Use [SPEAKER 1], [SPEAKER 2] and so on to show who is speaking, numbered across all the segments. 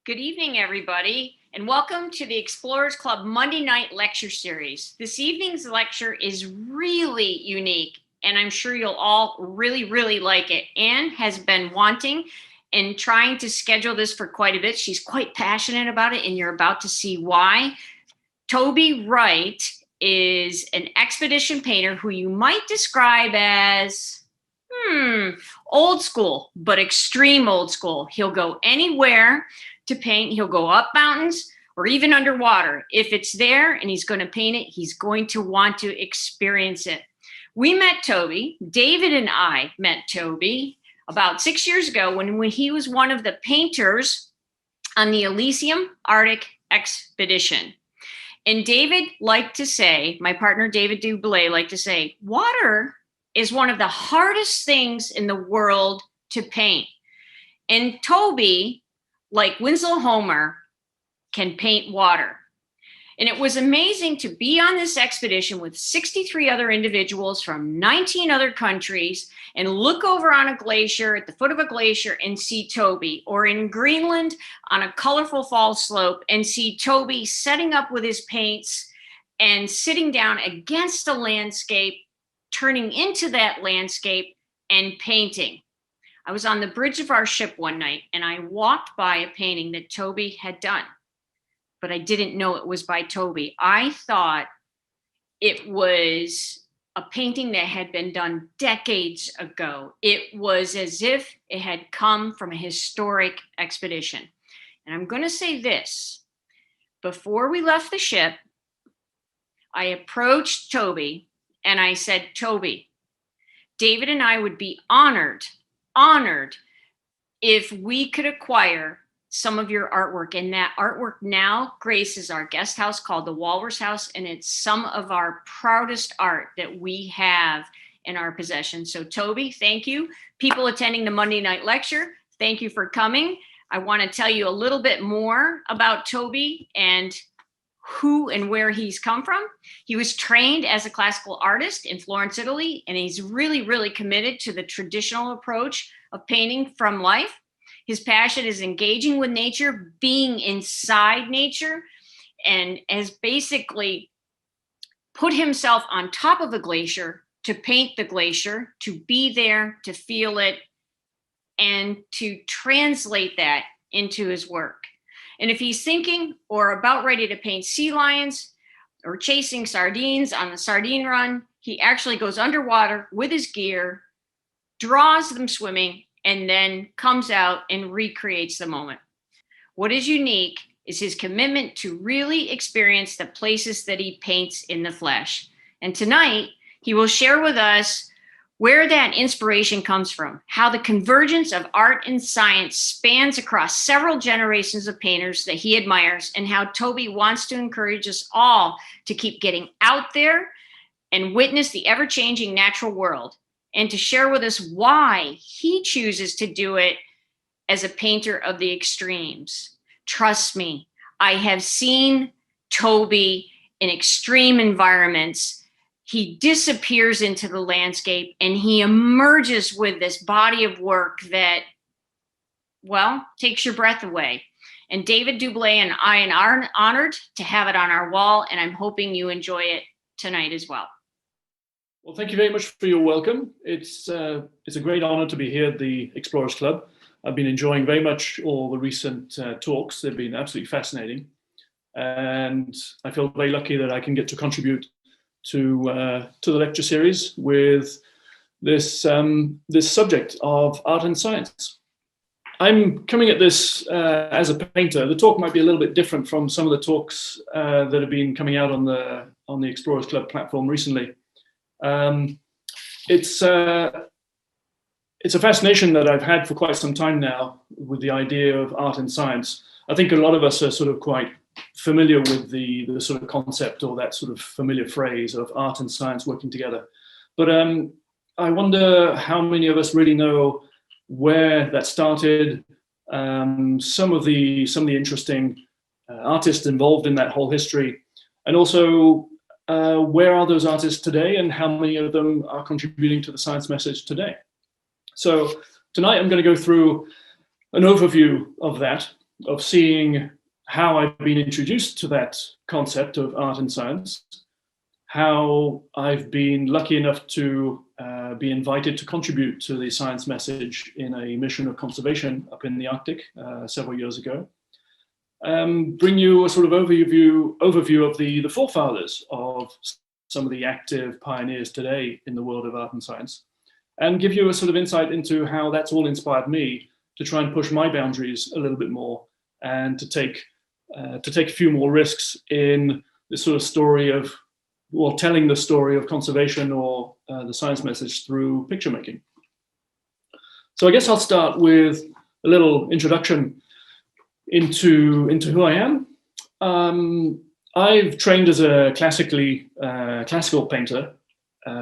[SPEAKER 1] Good evening, everybody, and welcome to the Explorers Club Monday night lecture series. This evening's lecture is really unique, and I'm sure you'll all really like it. Anne has been wanting and trying to schedule this for quite a bit. She's quite passionate about it, and you're about to see why. Toby Wright is an expedition painter who you might describe as old school, but extreme old school. He'll go anywhere to paint. He'll go up mountains or even underwater. If it's there and he's going to paint it, he's going to want to experience it. We met Toby. David and I met Toby about 6 years ago when he was one of the painters on the Elysium Arctic expedition. And David liked to say, my partner David Dublé liked to say, water is one of the hardest things in the world to paint. And Toby, like Winslow Homer, can paint water. And it was amazing to be on this expedition with 63 other individuals from 19 other countries and look over on a glacier, at the foot of a glacier, and see Toby, or in Greenland on a colorful fall slope and see Toby setting up with his paints and sitting down against a landscape, turning into that landscape and painting. I was on the bridge of our ship one night and I walked by a painting that Toby had done, but I didn't know it was by Toby. I thought it was a painting that had been done decades ago. It was as if it had come from a historic expedition. And I'm going to say this, before we left the ship, I approached Toby and I said, Toby, David and I would be honored if we could acquire some of your artwork. And that artwork now graces our guest house called the Walrus House, and it's some of our proudest art that we have in our possession. So Toby, thank you. People attending the Monday night lecture, thank you for coming. I want to tell you a little bit more about Toby and who and where he's come from. He was trained as a classical artist in Florence, Italy, and he's really committed to the traditional approach of painting from life. His passion is engaging with nature, being inside nature, and has basically put himself on top of a glacier to paint the glacier, to be there, to feel it, and to translate that into his work. And if he's thinking or about ready to paint sea lions or chasing sardines on the sardine run, he actually goes underwater with his gear, draws them swimming, and then comes out and recreates the moment. What is unique is his commitment to really experience the places that he paints in the flesh. And tonight, he will share with us where that inspiration comes from, how the convergence of art and science spans across several generations of painters that he admires, and how Toby wants to encourage us all to keep getting out there and witness the ever-changing natural world, and to share with us why he chooses to do it as a painter of the extremes. Trust me, I have seen Toby in extreme environments. He disappears into the landscape and he emerges with this body of work that, well, takes your breath away. And David Dublé and I are honored to have it on our wall, and I'm hoping you enjoy it tonight as well.
[SPEAKER 2] Well, thank you very much for your welcome. It's a great honor to be here at the Explorers Club. I've been enjoying very much all the recent talks. They've been absolutely fascinating. And I feel very lucky that I can get to contribute to the lecture series with this subject of art and science. I'm coming at this as a painter. The talk might be a little bit different from some of the talks that have been coming out on the Explorers Club platform recently. It's a fascination that I've had for quite some time now with the idea of art and science. I think a lot of us are sort of quite familiar with the sort of concept, or that sort of familiar phrase of art and science working together. But I wonder how many of us really know where that started, some of the interesting artists involved in that whole history, and also where are those artists today and how many of them are contributing to the science message today. So tonight I'm going to go through an overview of that. of seeing how I've been introduced to that concept of art and science, how I've been lucky enough to be invited to contribute to the science message in a mission of conservation up in the Arctic several years ago. Bring you a sort of overview of the forefathers of some of the active pioneers today in the world of art and science, and give you a sort of insight into how that's all inspired me to try and push my boundaries a little bit more, and to take a few more risks in this sort of story of, well, telling the story of conservation or the science message through picture making. So I guess I'll start with a little introduction into who I am. I've trained as a classical painter,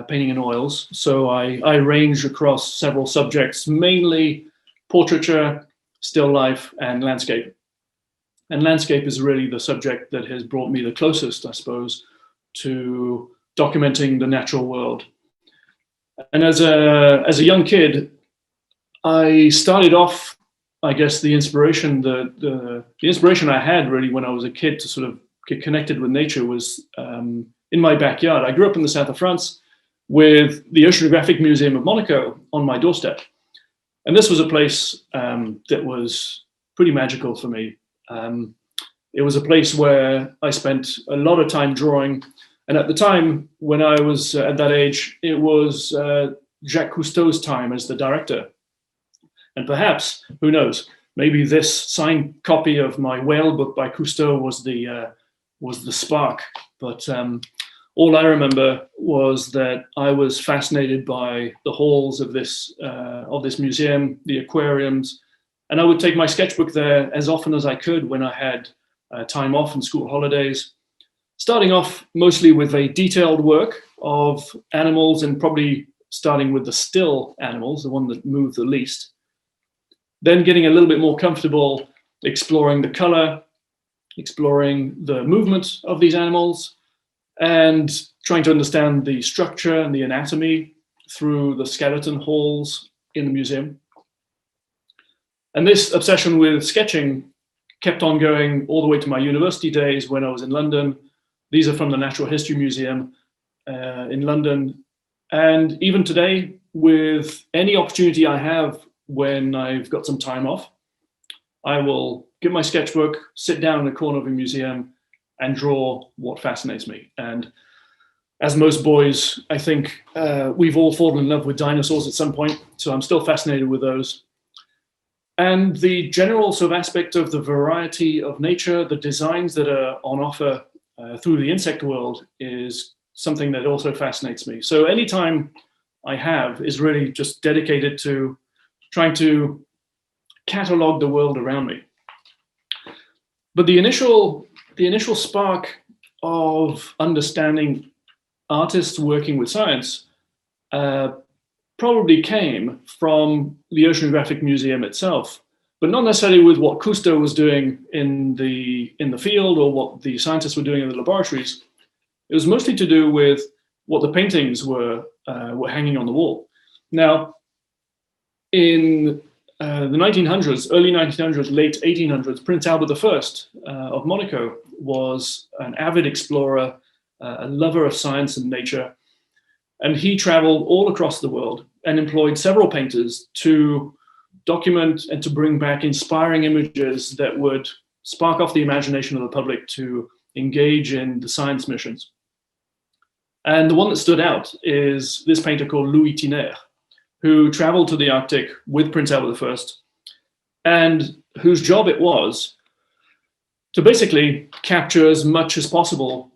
[SPEAKER 2] painting in oils. So I range across several subjects, mainly portraiture, still life, and landscape. And landscape is really the subject that has brought me the closest, I suppose, to documenting the natural world. And as a young kid, I started off, I guess, the inspiration I had really when I was a kid to sort of get connected with nature was in my backyard. I grew up in the south of France with the Oceanographic Museum of Monaco on my doorstep. And this was a place that was pretty magical for me. It was a place where I spent a lot of time drawing. And at the time, when I was at that age, it was Jacques Cousteau's time as the director. And perhaps, who knows, maybe this signed copy of my whale book by Cousteau was the spark. But all I remember was that I was fascinated by the halls of this museum, the aquariums, and I would take my sketchbook there as often as I could when I had time off and school holidays, starting off mostly with a detailed work of animals, and probably starting with the still animals, the one that moved the least. Then getting a little bit more comfortable exploring the color, exploring the movement of these animals, and trying to understand the structure and the anatomy through the skeleton halls in the museum. And this obsession with sketching kept on going all the way to my university days when I was in London. These are from the Natural History Museum in London. And even today, with any opportunity I have when I've got some time off, I will get my sketchbook, sit down in the corner of a museum, and draw what fascinates me. And as most boys, I think we've all fallen in love with dinosaurs at some point, so I'm still fascinated with those. And the general sort of aspect of the variety of nature, the designs that are on offer through the insect world is something that also fascinates me. So any time I have is really just dedicated to trying to catalog the world around me. But the initial spark of understanding artists working with science probably came from the Oceanographic Museum itself, but not necessarily with what Cousteau was doing in the field or what the scientists were doing in the laboratories. It was mostly to do with what the paintings were hanging on the wall. Now, in the 1900s, early 1900s, late 1800s, Prince Albert I of Monaco was an avid explorer, a lover of science and nature, and he traveled all across the world and employed several painters to document and to bring back inspiring images that would spark off the imagination of the public to engage in the science missions. And the one that stood out is this painter called Louis Tinayre, who traveled to the Arctic with Prince Albert I, and whose job it was to basically capture as much as possible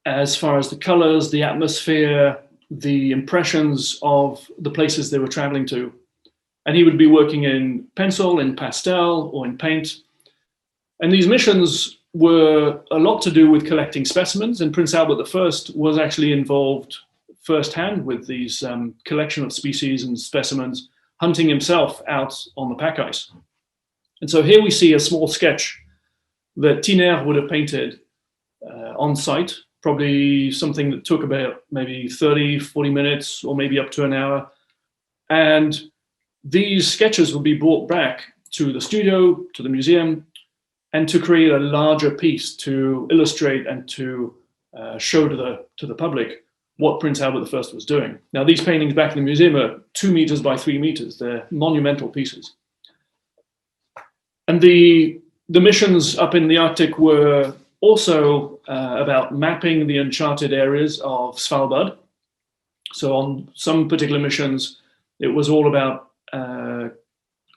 [SPEAKER 2] as far as the colors, the atmosphere, the impressions of the places they were traveling to. And he would be working in pencil, in pastel, or in paint. And these missions were a lot to do with collecting specimens, and Prince Albert I was actually involved firsthand with these collection of species and specimens, hunting himself out on the pack ice. And so here we see a small sketch that Tinayre would have painted on site, probably something that took about maybe 30, 40 minutes, or maybe up to an hour. And these sketches would be brought back to the studio, to the museum, and to create a larger piece to illustrate and to show to the public what Prince Albert I was doing. Now, these paintings back in the museum are 2 meters by 3 meters. They're monumental pieces. And the missions up in the Arctic were also about mapping the uncharted areas of Svalbard. So on some particular missions, it was all about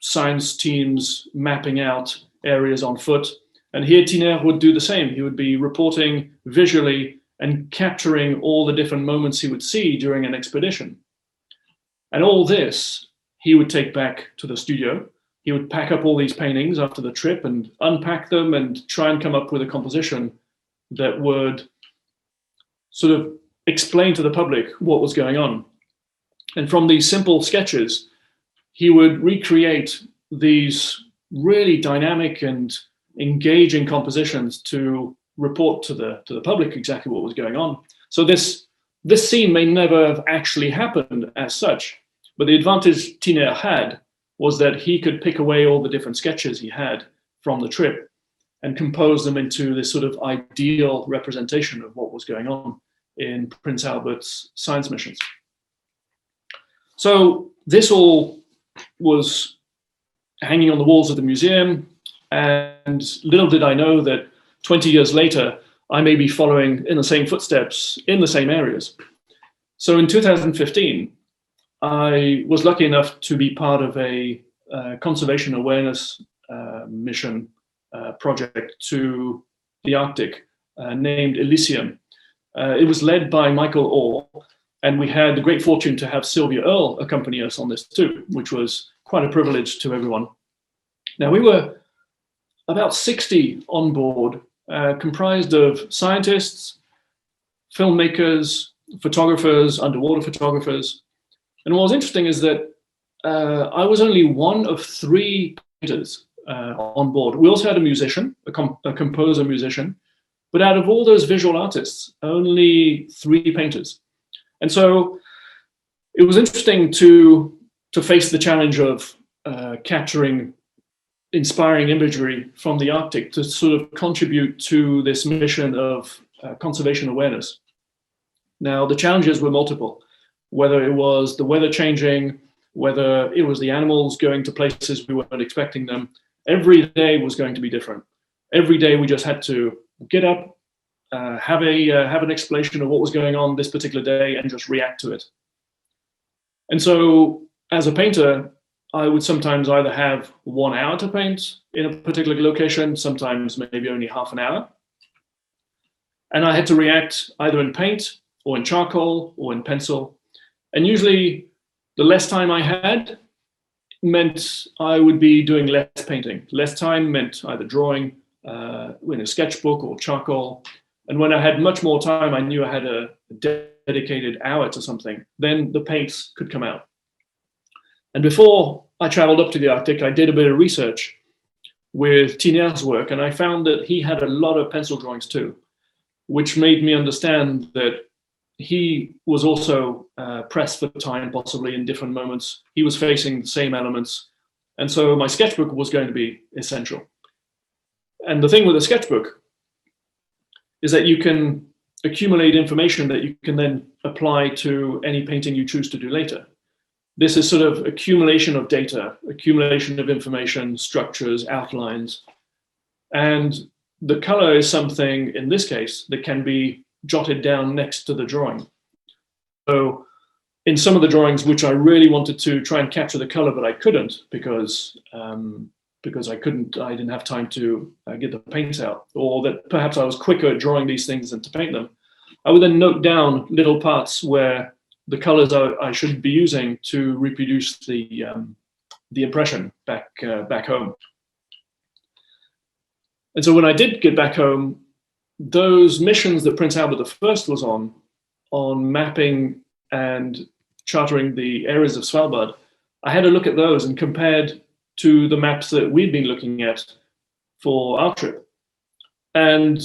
[SPEAKER 2] science teams mapping out areas on foot. And here Tinayre would do the same. He would be reporting visually and capturing all the different moments he would see during an expedition. And all this, he would take back to the studio. He would pack up all these paintings after the trip and unpack them and try and come up with a composition that would sort of explain to the public what was going on. And from these simple sketches, he would recreate these really dynamic and engaging compositions to report to the public exactly what was going on. So this scene may never have actually happened as such, but the advantage Tinayre had was that he could pick away all the different sketches he had from the trip and compose them into this sort of ideal representation of what was going on in Prince Albert's science missions. So this all was hanging on the walls of the museum, and little did I know that 20 years later, I may be following in the same footsteps in the same areas. So in 2015, I was lucky enough to be part of a conservation awareness mission project to the Arctic named Elysium. It was led by Michael Orr, and we had the great fortune to have Sylvia Earle accompany us on this too, which was quite a privilege to everyone. Now, we were about 60 on board, comprised of scientists, filmmakers, photographers, underwater photographers. And what was interesting is that I was only one of 3 painters on board. We also had a musician, a composer musician, but out of all those visual artists, only 3 painters. And so it was interesting to face the challenge of capturing inspiring imagery from the Arctic to sort of contribute to this mission of conservation awareness. Now, the challenges were multiple, whether it was the weather changing, whether it was the animals going to places we weren't expecting them. Every day was going to be different. Every day we just had to get up, have an explanation of what was going on this particular day and just react to it. And so as a painter, I would sometimes either have 1 hour to paint in a particular location, sometimes maybe only half an hour. And I had to react either in paint or in charcoal or in pencil. And usually the less time I had meant I would be doing less painting. Less time meant either drawing in a sketchbook or charcoal. And when I had much more time, I knew I had a dedicated hour to something, then the paints could come out. And before I traveled up to the Arctic, I did a bit of research with Tinayre's work, and I found that he had a lot of pencil drawings too, which made me understand that he was also pressed for time, possibly in different moments. He was facing the same elements. And so my sketchbook was going to be essential. And the thing with a sketchbook is that you can accumulate information that you can then apply to any painting you choose to do later. This is sort of accumulation of data, accumulation of information, structures, outlines. And the color is something, in this case, that can be jotted down next to the drawing. So in some of the drawings, which I really wanted to try and capture the color, but I couldn't because I didn't have time to get the paints out, or that perhaps I was quicker at drawing these things than to paint them. I would then note down little parts where the colors I should be using to reproduce the impression back home. And so when I did get back home, those missions that Prince Albert I was on mapping and charting the areas of Svalbard, I had a look at those and compared to the maps that we'd been looking at for our trip. And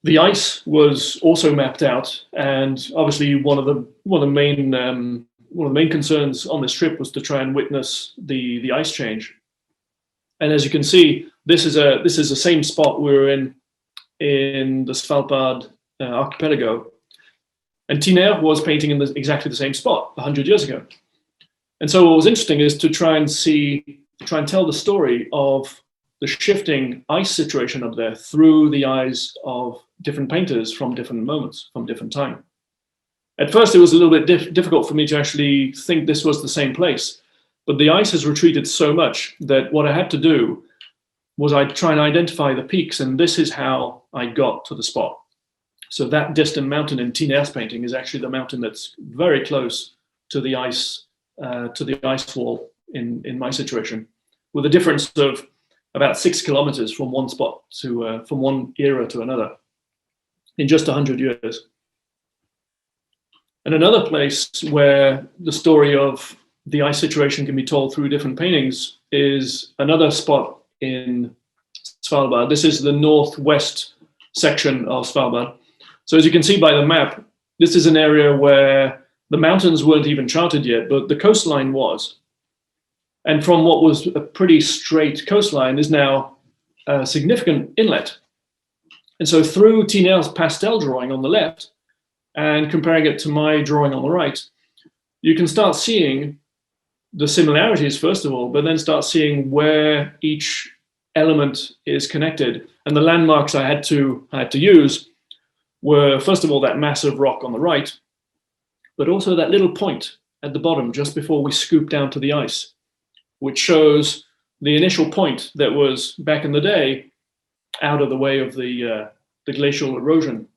[SPEAKER 2] the ice was also mapped out, and obviously one of the main concerns on this trip was to try and witness the ice change. And as you can see, this is the same spot we were in the Svalbard archipelago. And Tinayre was painting in exactly the same spot 100 years ago. And so what was interesting is to try and tell the story of the shifting ice situation up there through the eyes of different painters from different moments, from different time. At first, it was a little bit difficult for me to actually think this was the same place. But the ice has retreated so much that what I had to do was I'd try and identify the peaks, and this is how I got to the spot. So that distant mountain in Tinayre's painting is actually the mountain that's very close to the ice wall in my situation, with a difference of about 6 kilometers from one spot to from one era to another in just 100 years. And another place where the story of the ice situation can be told through different paintings is another spot in Svalbard. This is the northwest section of Svalbard. So as you can see by the map, this is an area where the mountains weren't even charted yet, but the coastline was. And from what was a pretty straight coastline is now a significant inlet. And so through Tinayre's pastel drawing on the left and comparing it to my drawing on the right, you can start seeing the similarities, first of all, but then start seeing where each element is connected. And the landmarks I had to use were, first of all, that massive rock on the right, but also that little point at the bottom just before we scoop down to the ice, which shows the initial point that was, back in the day, out of the way of the glacial erosion.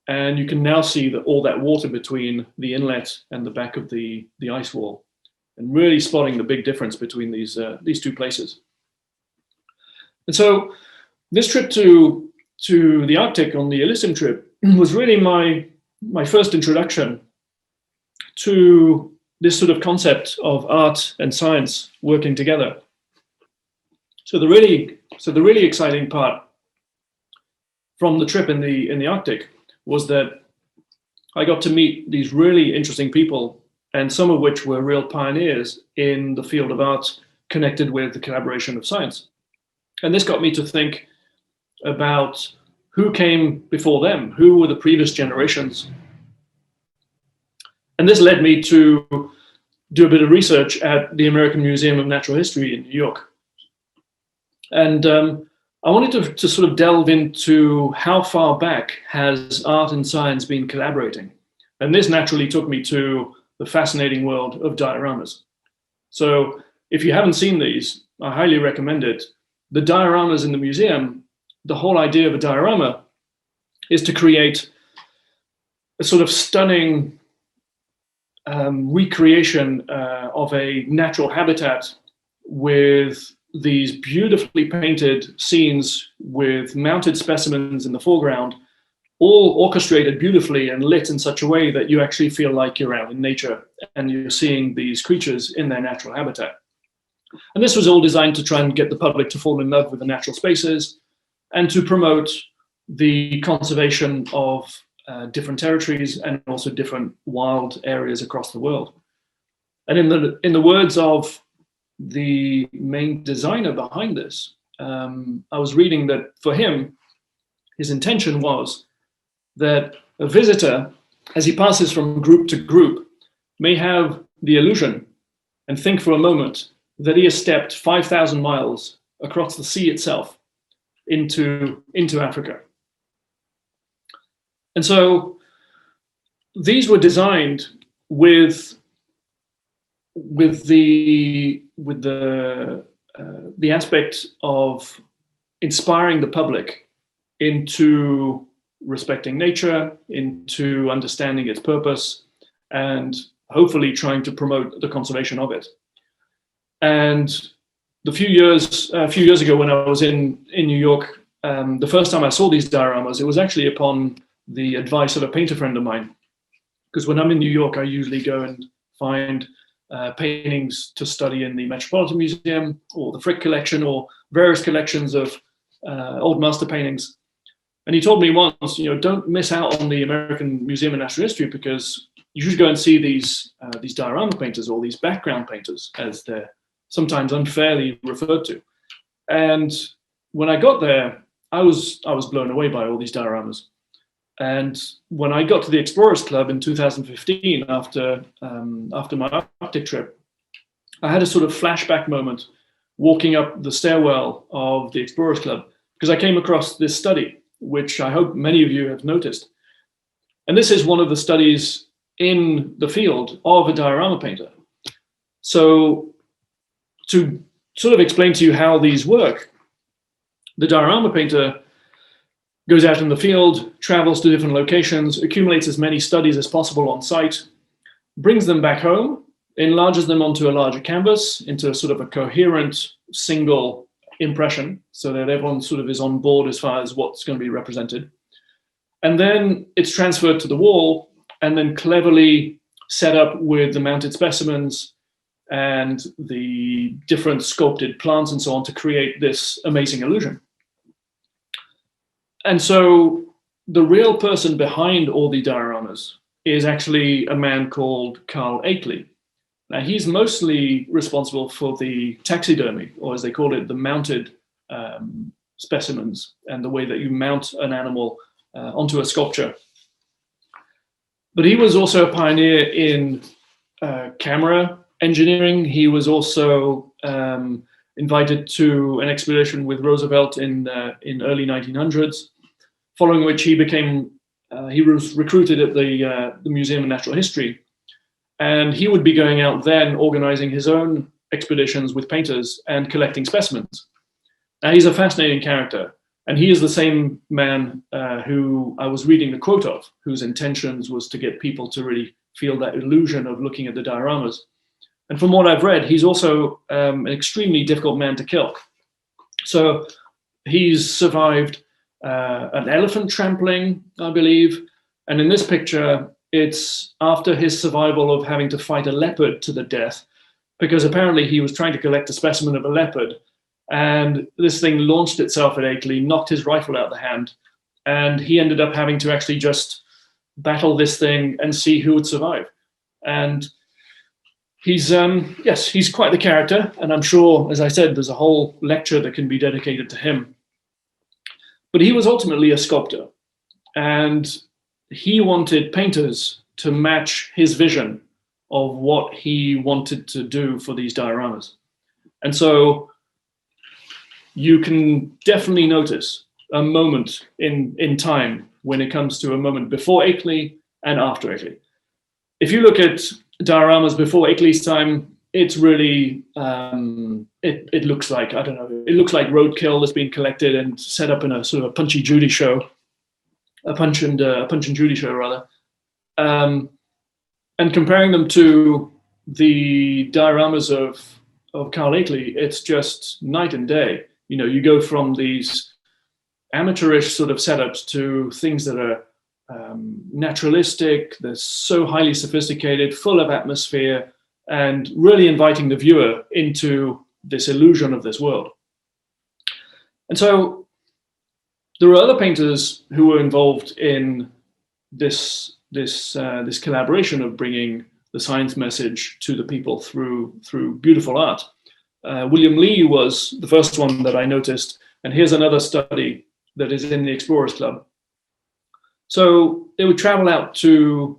[SPEAKER 2] And you can now see all that water between the inlet and the back of the ice wall, and really spotting the big difference between these two places. And so this trip to the Arctic on the Elysium trip was really my first introduction to this sort of concept of art and science working together. So the really exciting part from the trip in the Arctic was that I got to meet these really interesting people, and some of which were real pioneers in the field of art connected with the collaboration of science. And this got me to think about who came before them, who were the previous generations. And this led me to do a bit of research at the American Museum of Natural History in New York. And I wanted to sort of delve into how far back has art and science been collaborating. And this naturally took me to the fascinating world of dioramas. So if you haven't seen these, I highly recommend it. The dioramas in the museum, the whole idea of a diorama is to create a sort of stunning recreation of a natural habitat with these beautifully painted scenes with mounted specimens in the foreground, all orchestrated beautifully and lit in such a way that you actually feel like you're out in nature and you're seeing these creatures in their natural habitat. And this was all designed to try and get the public to fall in love with the natural spaces and to promote the conservation of different territories and also different wild areas across the world. And in the words of the main designer behind this, I was reading that for him, his intention was that a visitor, as he passes from group to group, may have the illusion and think for a moment that he has stepped 5,000 miles across the sea itself into Africa. And so these were designed with the aspect of inspiring the public into respecting nature, into understanding its purpose, and hopefully trying to promote the conservation of it. And a few years ago, when I was in New York, the first time I saw these dioramas, it was actually upon the advice of a painter friend of mine. Because when I'm in New York, I usually go and find paintings to study in the Metropolitan Museum or the Frick collection or various collections of old master paintings. And he told me once, don't miss out on the American Museum of Natural History, because you should go and see these diorama painters, or these background painters, as they're sometimes unfairly referred to. And when I got there, I was blown away by all these dioramas. And when I got to the Explorers Club in 2015, after my Arctic trip, I had a sort of flashback moment walking up the stairwell of the Explorers Club, because I came across this study, which I hope many of you have noticed. And this is one of the studies in the field of a diorama painter. So to sort of explain to you how these work, the diorama painter goes out in the field, travels to different locations, accumulates as many studies as possible on site, brings them back home, enlarges them onto a larger canvas into sort of a coherent single impression, so that everyone sort of is on board as far as what's going to be represented. And then it's transferred to the wall and then cleverly set up with the mounted specimens and the different sculpted plants and so on to create this amazing illusion. And so the real person behind all the dioramas is actually a man called Carl Akeley. Now, he's mostly responsible for the taxidermy, or as they call it, the mounted specimens, and the way that you mount an animal onto a sculpture. But he was also a pioneer in camera engineering. He was also invited to an expedition with Roosevelt in early 1900s, following which he was recruited at the Museum of Natural History. And he would be going out then organizing his own expeditions with painters and collecting specimens. Now, he's a fascinating character. And he is the same man who I was reading the quote of, whose intentions was to get people to really feel that illusion of looking at the dioramas. And from what I've read, he's also an extremely difficult man to kill. So he's survived an elephant trampling, I believe. And in this picture, it's after his survival of having to fight a leopard to the death, because apparently he was trying to collect a specimen of a leopard. And this thing launched itself at Akeley, knocked his rifle out of the hand, and he ended up having to actually just battle this thing and see who would survive. And he's quite the character, and I'm sure, as I said, there's a whole lecture that can be dedicated to him. But he was ultimately a sculptor, and he wanted painters to match his vision of what he wanted to do for these dioramas. And so you can definitely notice a moment in time when it comes to a moment before Akeley and after Akeley. If you look at dioramas before Akeley's time, it's really, it looks like, I don't know, it looks like roadkill that's been collected and set up in a sort of a Punch and Judy show, a Punch and Judy show rather. And comparing them to the dioramas of Carl Akeley, it's just night and day. You know, you go from these amateurish sort of setups to things that are naturalistic, they're so highly sophisticated, full of atmosphere, and really inviting the viewer into this illusion of this world. And so there were other painters who were involved in this collaboration of bringing the science message to the people through beautiful art. William Lee was the first one that I noticed, and here's another study that is in the Explorers Club. So they would travel out to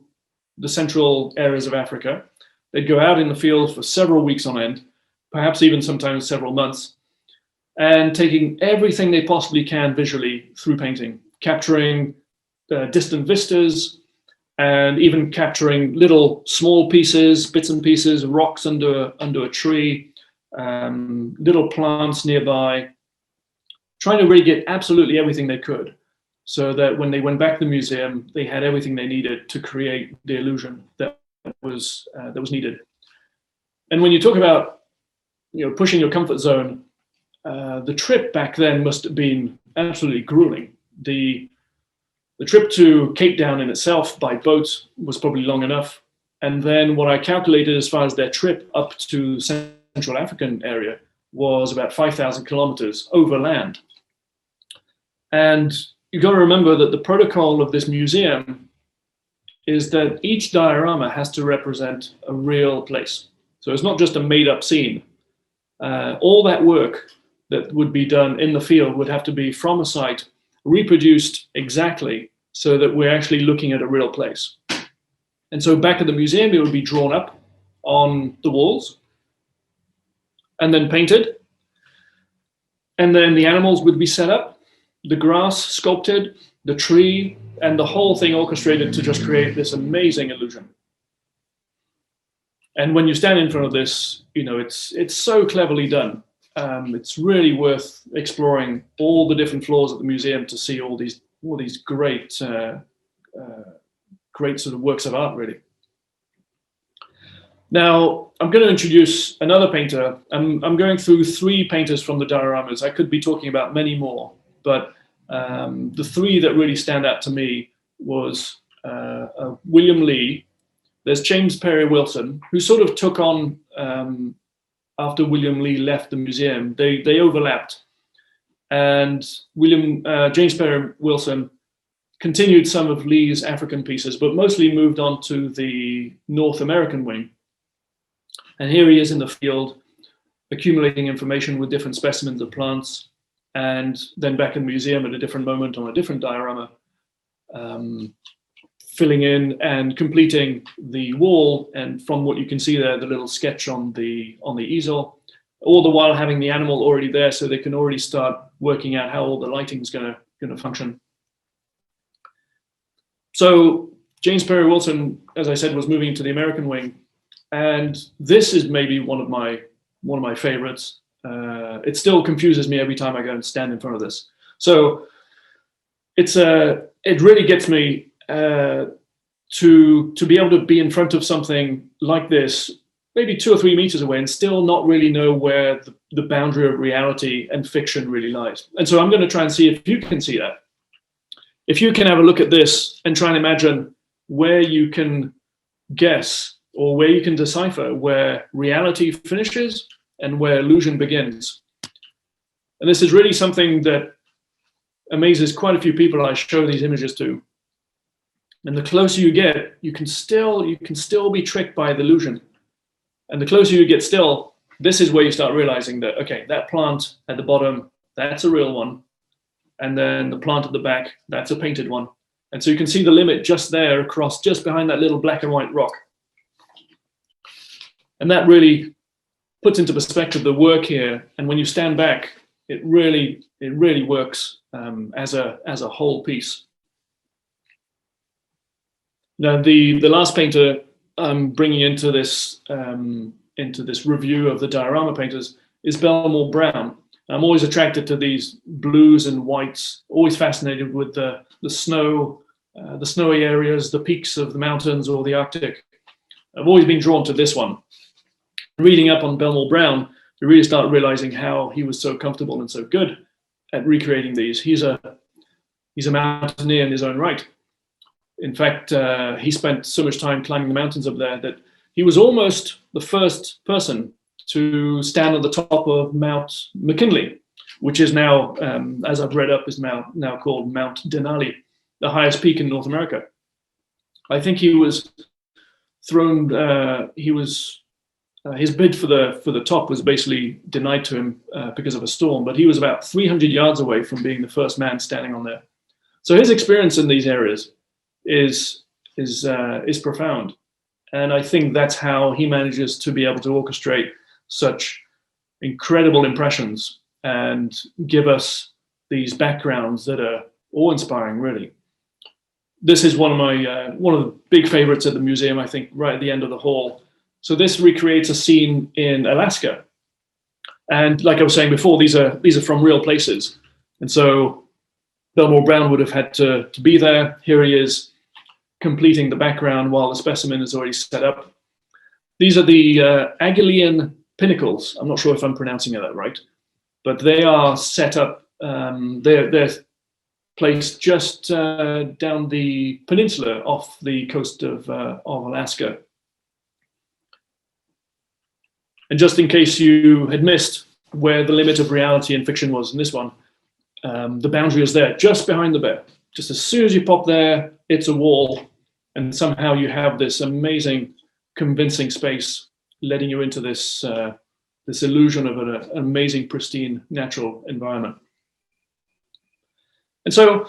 [SPEAKER 2] the central areas of Africa. They'd go out in the field for several weeks on end, perhaps even sometimes several months, and taking everything they possibly can visually through painting, capturing distant vistas, and even capturing little small pieces, bits and pieces, rocks under a tree, little plants nearby, trying to really get absolutely everything they could, so that when they went back to the museum, they had everything they needed to create the illusion that was needed. And when you talk about, you know, pushing your comfort zone, the trip back then must have been absolutely grueling. The trip to Cape Town in itself by boat was probably long enough. And then what I calculated as far as their trip up to Central African area was about 5,000 kilometers overland. And you've got to remember that the protocol of this museum is that each diorama has to represent a real place. So it's not just a made up scene. All that work that would be done in the field would have to be from a site, reproduced exactly, so that we're actually looking at a real place. And so back at the museum, it would be drawn up on the walls and then painted. And then the animals would be set up, the grass sculpted, the tree, and the whole thing orchestrated to just create this amazing illusion. And when you stand in front of this, it's so cleverly done. It's really worth exploring all the different floors at the museum to see all these great sort of works of art, really. Now, I'm going to introduce another painter. I'm going through 3 painters from the dioramas. I could be talking about many more, but the 3 that really stand out to me was William Lee. There's James Perry Wilson, who sort of took on, after William Lee left the museum, they overlapped. And James Perry Wilson continued some of Lee's African pieces, but mostly moved on to the North American wing. And here he is in the field, accumulating information with different specimens of plants, and then back in the museum at a different moment on a different diorama, filling in and completing the wall. And from what you can see there, the little sketch on the easel, all the while having the animal already there, so they can already start working out how all the lighting is going to function. So James Perry Wilson, as I said, was moving to the American wing. And this is maybe one of my favorites. It still confuses me every time I go and stand in front of this. So it really gets me to be able to be in front of something like this, maybe 2 or 3 meters away, and still not really know where the boundary of reality and fiction really lies. And so I'm going to try and see if you can see that. If you can have a look at this and try and imagine where you can guess or where you can decipher where reality finishes and where illusion begins. And this is really something that amazes quite a few people I show these images to. And the closer you get, you can still be tricked by the illusion. And the closer you get still, this is where you start realizing that, okay, that plant at the bottom, that's a real one. And then the plant at the back, that's a painted one. And so you can see the limit just there across, just behind that little black and white rock. And that really puts into perspective the work here. And when you stand back, it really works as a whole piece. Now, the last painter I'm bringing into this review of the diorama painters is Belmore Brown. I'm always attracted to these blues and whites. Always fascinated with the snow, the snowy areas, the peaks of the mountains or the Arctic. I've always been drawn to this one. Reading up on Belmore Brown, you really start realizing how he was so comfortable and so good at recreating these. He's a mountaineer in his own right. In fact, he spent so much time climbing the mountains up there that he was almost the first person to stand on the top of Mount McKinley, which is now, as I've read up, is now called Mount Denali, the highest peak in North America. I think he was thrown. His bid for the top was basically denied to him because of a storm, but he was about 300 yards away from being the first man standing on there. So his experience in these areas is profound, and I think that's how he manages to be able to orchestrate such incredible impressions and give us these backgrounds that are awe-inspiring, really. This is one of the big favorites at the museum, I think, right at the end of the hall. So this recreates a scene in Alaska. And like I was saying before, these are from real places. And so Belmore Brown would have had to be there. Here he is completing the background while the specimen is already set up. These are the Aegelean pinnacles. I'm not sure if I'm pronouncing that right, but they are set up. They're placed just down the peninsula off the coast of Alaska. And just in case you had missed where the limit of reality and fiction was in this one, the boundary is there, just behind the bear. Just as soon as you pop there, it's a wall, and somehow you have this amazing, convincing space letting you into this this illusion of an amazing, pristine, natural environment. And so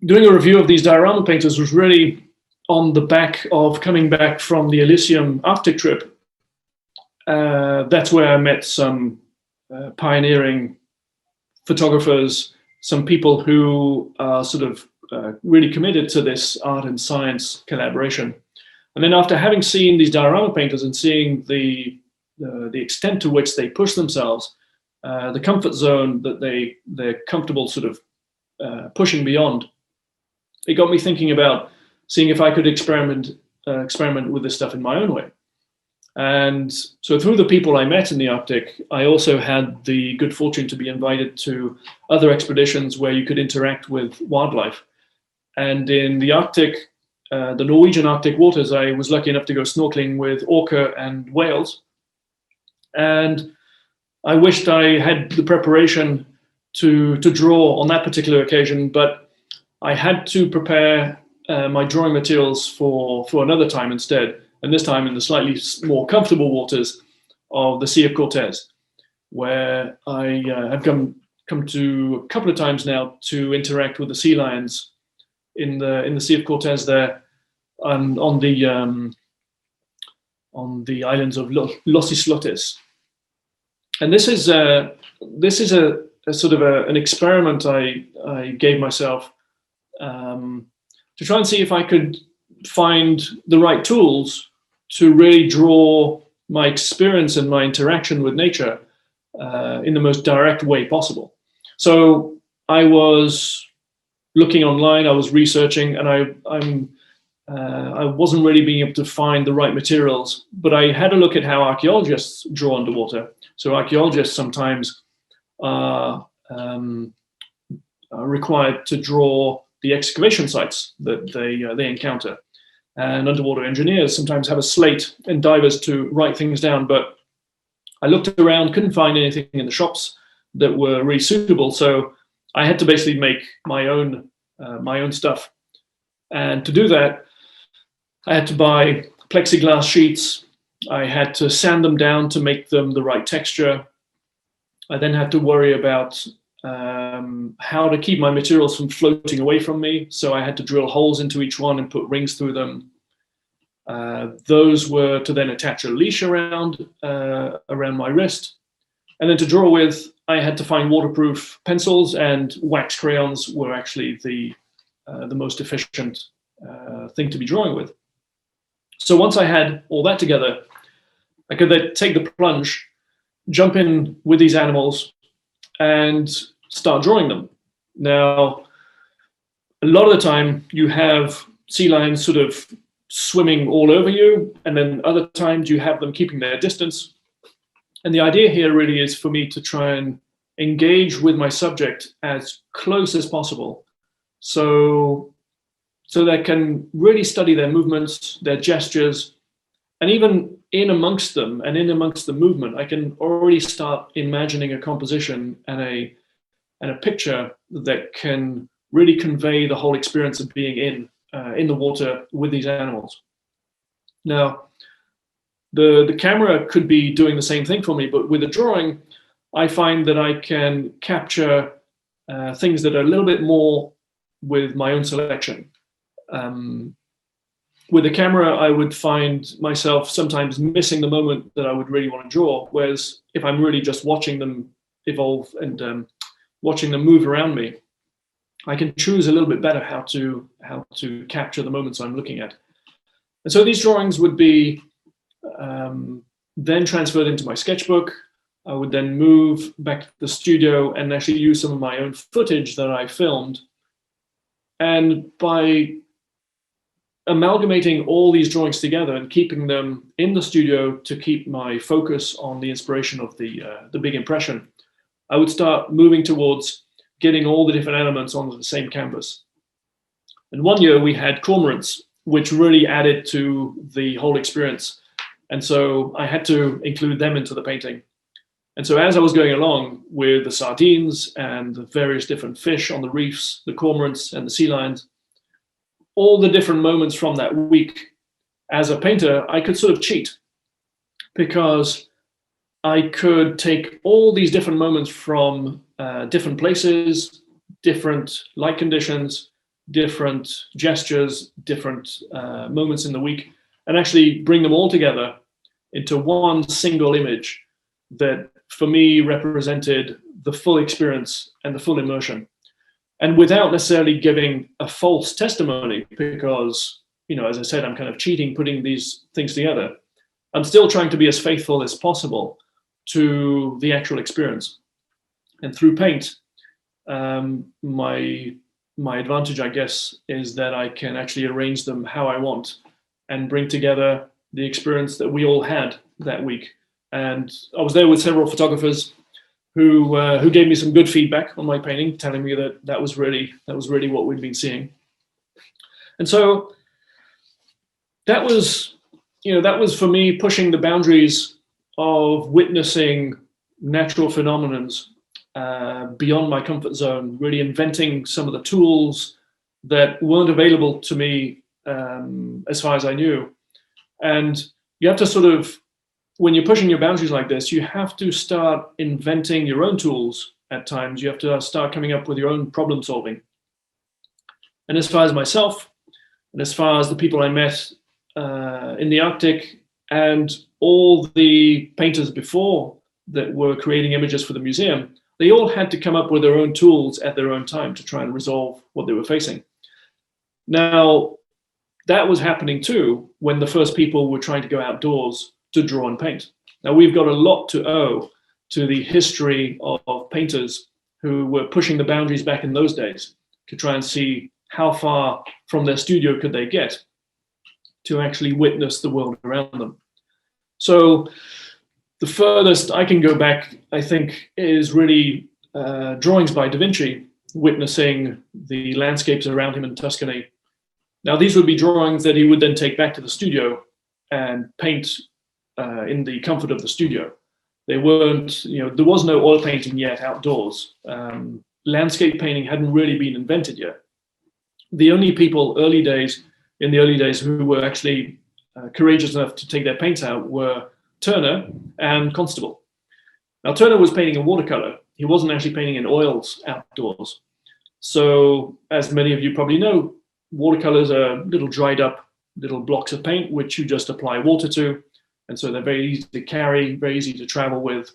[SPEAKER 2] doing a review of these diorama painters was really on the back of coming back from the Elysium Arctic trip. That's where I met some pioneering photographers, some people who are sort of really committed to this art and science collaboration. And then after having seen these diorama painters and seeing the extent to which they push themselves, the comfort zone that they're comfortable sort of pushing beyond, it got me thinking about seeing if I could experiment with this stuff in my own way. And so through the people I met in the Arctic, I also had the good fortune to be invited to other expeditions where you could interact with wildlife. And in the Arctic, the Norwegian Arctic waters, I was lucky enough to go snorkeling with orca and whales. And I wished I had the preparation to draw on that particular occasion, but I had to prepare my drawing materials for another time instead, and this time in the slightly more comfortable waters of the Sea of Cortez, where I have come to a couple of times now to interact with the sea lions in the Sea of Cortez there, on the islands of Los Islotes. And this is a sort of an experiment I gave myself to try and see if I could find the right tools to really draw my experience and my interaction with nature in the most direct way possible. So I was looking online, I was researching, and I wasn't really being able to find the right materials, but I had a look at how archaeologists draw underwater. So archaeologists sometimes are required to draw the excavation sites that they encounter. And underwater engineers sometimes have a slate and divers to write things down. But I looked around, couldn't find anything in the shops that were really suitable. So I had to basically make my own stuff. And to do that, I had to buy plexiglass sheets. I had to sand them down to make them the right texture. I then had to worry about how to keep my materials from floating away from me. So I had to drill holes into each one and put rings through them. Those were to then attach a leash around my wrist. And then to draw with, I had to find waterproof pencils, and wax crayons were actually the most efficient thing to be drawing with. So once I had all that together, I could then take the plunge, jump in with these animals, and start drawing them. Now, a lot of the time you have sea lions sort of swimming all over you, and then other times you have them keeping their distance. And the idea here really is for me to try and engage with my subject as close as possible, so that I can really study their movements, their gestures, and even in amongst them and in amongst the movement, I can already start imagining a composition and a picture that can really convey the whole experience of being in the water with these animals. Now, the camera could be doing the same thing for me, but with a drawing, I find that I can capture things that are a little bit more with my own selection. With the camera, I would find myself sometimes missing the moment that I would really want to draw. Whereas if I'm really just watching them evolve and watching them move around me, I can choose a little bit better how to capture the moments I'm looking at. And so these drawings would be then transferred into my sketchbook. I would then move back to the studio and actually use some of my own footage that I filmed. And by amalgamating all these drawings together and keeping them in the studio to keep my focus on the inspiration of the big impression, I would start moving towards getting all the different elements onto the same canvas. And one year we had cormorants, which really added to the whole experience. And so I had to include them into the painting. And so as I was going along with the sardines and the various different fish on the reefs, the cormorants and the sea lions, all the different moments from that week, as a painter, I could sort of cheat, because I could take all these different moments from different places, different light conditions, different gestures, different moments in the week, and actually bring them all together into one single image that for me represented the full experience and the full immersion. And without necessarily giving a false testimony, because, as I said, I'm kind of cheating, putting these things together. I'm still trying to be as faithful as possible to the actual experience. And through paint, my advantage, I guess, is that I can actually arrange them how I want and bring together the experience that we all had that week. And I was there with several photographers who gave me some good feedback on my painting, telling me that that was really what we'd been seeing. And so that was for me pushing the boundaries of witnessing natural phenomenons beyond my comfort zone, really inventing some of the tools that weren't available to me as far as I knew. And you have to sort of, when you're pushing your boundaries like this, you have to start inventing your own tools at times. You have to start coming up with your own problem solving. And as far as myself, and as far as the people I met in the Arctic, and all the painters before that were creating images for the museum, they all had to come up with their own tools at their own time to try and resolve what they were facing. Now, that was happening too when the first people were trying to go outdoors to draw and paint. Now, we've got a lot to owe to the history of painters who were pushing the boundaries back in those days to try and see how far from their studio could they get to actually witness the world around them. So the furthest I can go back, I think, is really drawings by Da Vinci, witnessing the landscapes around him in Tuscany. Now, these would be drawings that he would then take back to the studio and paint in the comfort of the studio. They weren't, there was no oil painting yet outdoors. Landscape painting hadn't really been invented yet. The only people in the early days who were actually courageous enough to take their paints out were Turner and Constable. Now, Turner was painting in watercolor. He wasn't actually painting in oils outdoors. So, as many of you probably know, watercolors are little dried up little blocks of paint, which you just apply water to. And so they're very easy to carry, very easy to travel with.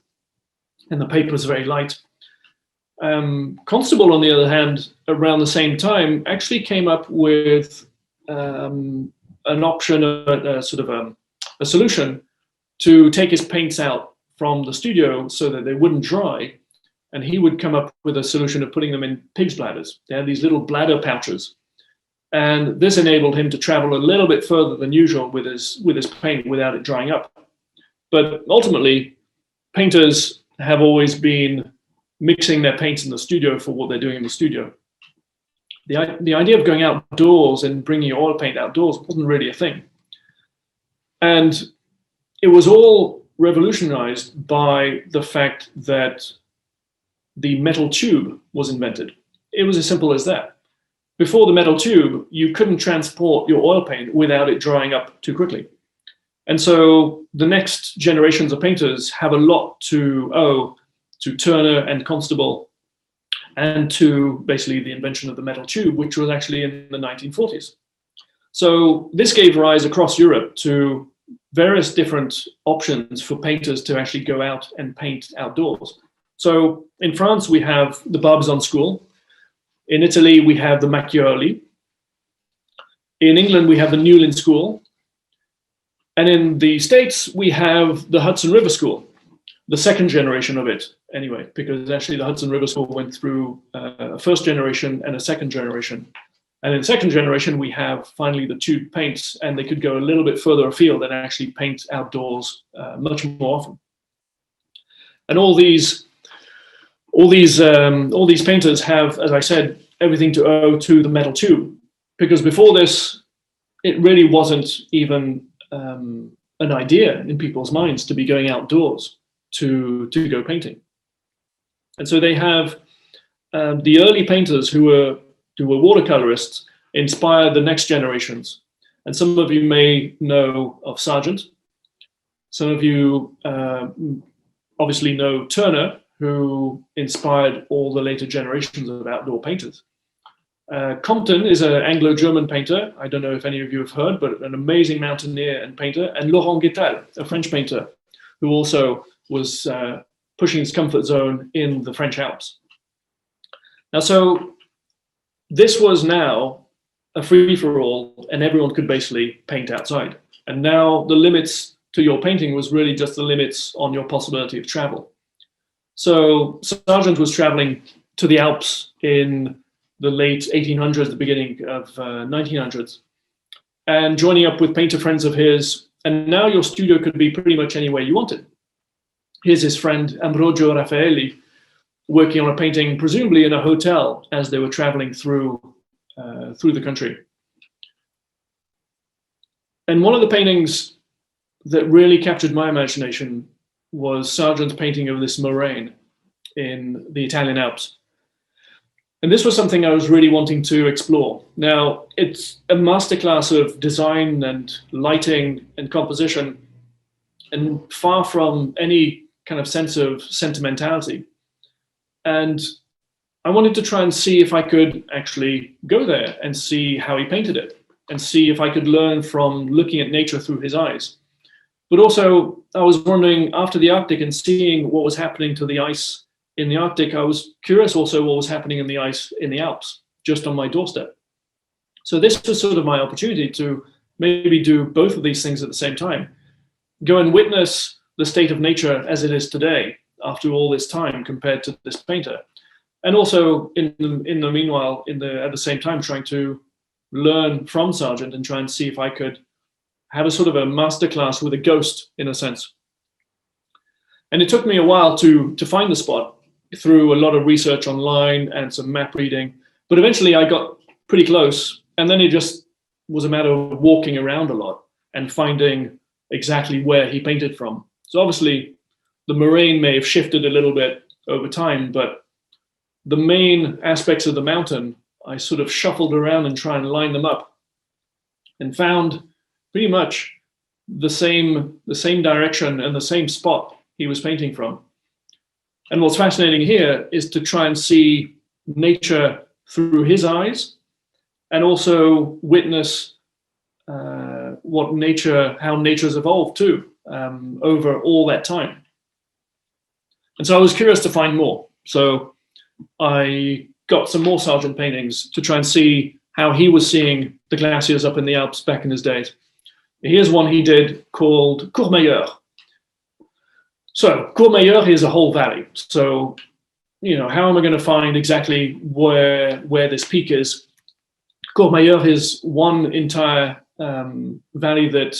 [SPEAKER 2] And the paper is very light. Constable, on the other hand, around the same time, actually came up with an option, a solution to take his paints out from the studio so that they wouldn't dry. And he would come up with a solution of putting them in pig's bladders. They had these little bladder pouches. And this enabled him to travel a little bit further than usual with his paint without it drying up. But ultimately, painters have always been mixing their paints in the studio for what they're doing in the studio. The idea of going outdoors and bringing your oil paint outdoors wasn't really a thing. And it was all revolutionized by the fact that the metal tube was invented. It was as simple as that. Before the metal tube, you couldn't transport your oil paint without it drying up too quickly. And so the next generations of painters have a lot to owe to Turner and Constable and to basically the invention of the metal tube, which was actually in the 1940s. So this gave rise across Europe to various different options for painters to actually go out and paint outdoors. So in France, we have the Barbizon School. In Italy, we have the Macchioli. In England, we have the Newlyn School. And in the States, we have the Hudson River School, the second generation of it, anyway, because actually the Hudson River School went through a first generation and a second generation. And in the second generation, we have finally the tube paints, and they could go a little bit further afield and actually paint outdoors much more often. And all these painters have, as I said, everything to owe to the metal tube, because before this, it really wasn't even an idea in people's minds to be going outdoors to go painting. And so they have the early painters who were watercolorists inspired the next generations. And some of you may know of Sargent. Some of you obviously know Turner, who inspired all the later generations of outdoor painters. Compton is an Anglo-German painter. I don't know if any of you have heard, but an amazing mountaineer and painter. And Laurent Guétal, a French painter, who also was pushing his comfort zone in the French Alps. Now, so this was now a free-for-all, and everyone could basically paint outside. And now the limits to your painting was really just the limits on your possibility of travel. So Sargent was traveling to the Alps in the late 1800s, the beginning of 1900s, and joining up with painter friends of his. And now your studio could be pretty much anywhere you wanted. Here's his friend Ambrogio Raffaelli working on a painting, presumably in a hotel, as they were traveling through the country. And one of the paintings that really captured my imagination was Sargent's painting of this moraine in the Italian Alps. And this was something I was really wanting to explore. Now, it's a masterclass of design and lighting and composition, and far from any kind of sense of sentimentality. And I wanted to try and see if I could actually go there and see how he painted it, and see if I could learn from looking at nature through his eyes. But also, I was wondering, after the Arctic and seeing what was happening to the ice in the Arctic, I was curious also what was happening in the ice in the Alps, just on my doorstep. So this was sort of my opportunity to maybe do both of these things at the same time. Go and witness the state of nature as it is today, after all this time, compared to this painter. And also, in the meanwhile, at the same time, trying to learn from Sargent and try and see if I could have a sort of a masterclass with a ghost, in a sense. And it took me a while to find the spot, through a lot of research online and some map reading. But eventually I got pretty close, and then it just was a matter of walking around a lot and finding exactly where he painted from. So obviously the moraine may have shifted a little bit over time, but the main aspects of the mountain, I sort of shuffled around and tried and line them up and found pretty much the same direction and the same spot he was painting from. And what's fascinating here is to try and see nature through his eyes, and also witness how nature's evolved too over all that time. And so I was curious to find more. So I got some more Sargent paintings to try and see how he was seeing the glaciers up in the Alps back in his days. Here's one he did called Courmayeur. So Courmayeur is a whole valley. So, how am I going to find exactly where this peak is? Courmayeur is one entire valley that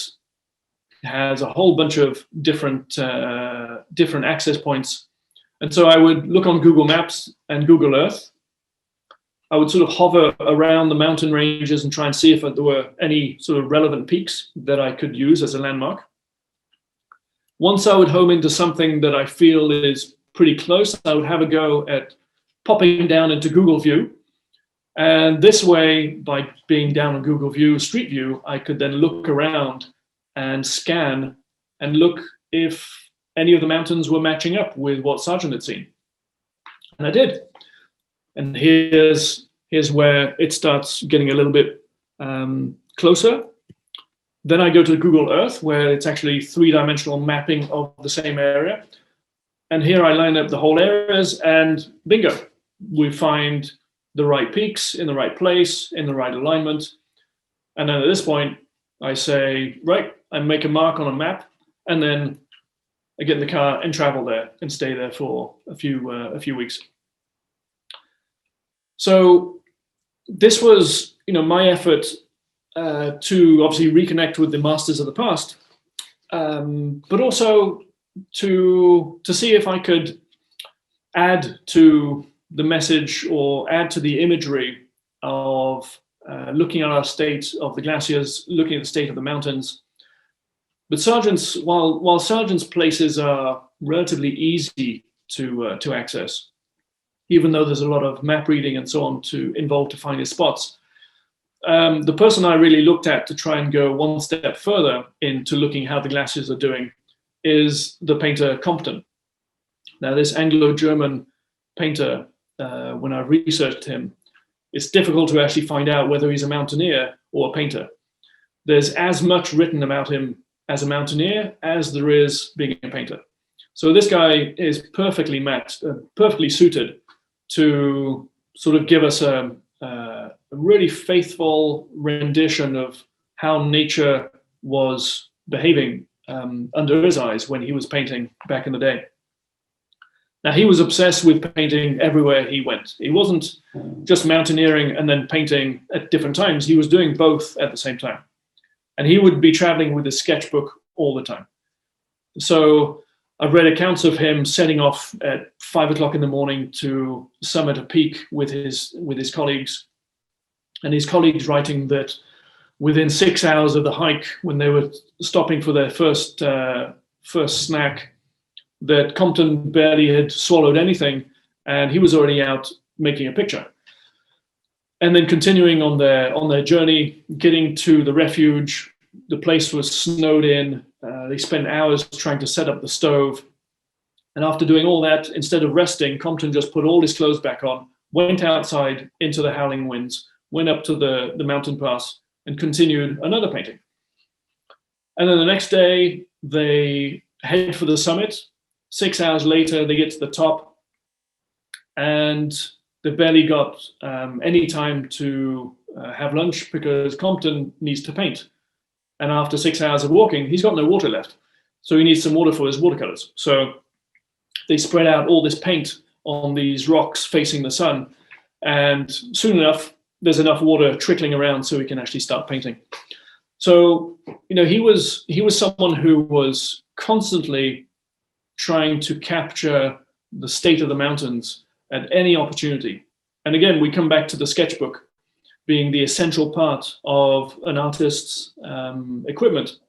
[SPEAKER 2] has a whole bunch of different access points. And so I would look on Google Maps and Google Earth. I would sort of hover around the mountain ranges and try and see if there were any sort of relevant peaks that I could use as a landmark. Once I would home into something that I feel is pretty close, I would have a go at popping down into Google View. And this way, by being down on Google View, Street View, I could then look around and scan and look if any of the mountains were matching up with what Sargent had seen. And I did. And here's where it starts getting a little bit closer. Then I go to Google Earth, where it's actually three-dimensional mapping of the same area. And here I line up the whole areas, and bingo, we find the right peaks in the right place, in the right alignment. And then at this point, I say, right, I make a mark on a map, and then I get in the car and travel there and stay there for a few weeks. So this was, my effort to obviously reconnect with the masters of the past, but also to see if I could add to the message or add to the imagery of looking at our state of the glaciers, looking at the state of the mountains. But while Sargent's places are relatively easy to access, even though there's a lot of map reading and so on involved to find his spots, the person I really looked at to try and go one step further into looking how the glaciers are doing is the painter Compton. Now, this Anglo-German painter, when I researched him, it's difficult to actually find out whether he's a mountaineer or a painter. There's as much written about him as a mountaineer as there is being a painter. So this guy is perfectly matched, perfectly suited to sort of give us a really faithful rendition of how nature was behaving under his eyes when he was painting back in the day. Now, he was obsessed with painting everywhere he went. He wasn't just mountaineering and then painting at different times. He was doing both at the same time. And he would be traveling with his sketchbook all the time. So I've read accounts of him setting off at 5 o'clock in the morning to summit a peak with his colleagues. And his colleagues writing that within 6 hours of the hike, when they were stopping for their first snack, that Compton barely had swallowed anything, and he was already out making a picture. And then continuing on their journey, getting to the refuge, the place was snowed in. They spent hours trying to set up the stove. And after doing all that, instead of resting, Compton just put all his clothes back on, went outside into the howling winds, went up to the mountain pass, and continued another painting. And then the next day, they head for the summit. 6 hours later, they get to the top, and they barely got any time to have lunch because Compton needs to paint. And after 6 hours of walking, he's got no water left. So he needs some water for his watercolors. So they spread out all this paint on these rocks facing the sun. And soon enough, there's enough water trickling around so he can actually start painting. So, he was someone who was constantly trying to capture the state of the mountains at any opportunity. And again, we come back to the sketchbook being the essential part of an artist's equipment,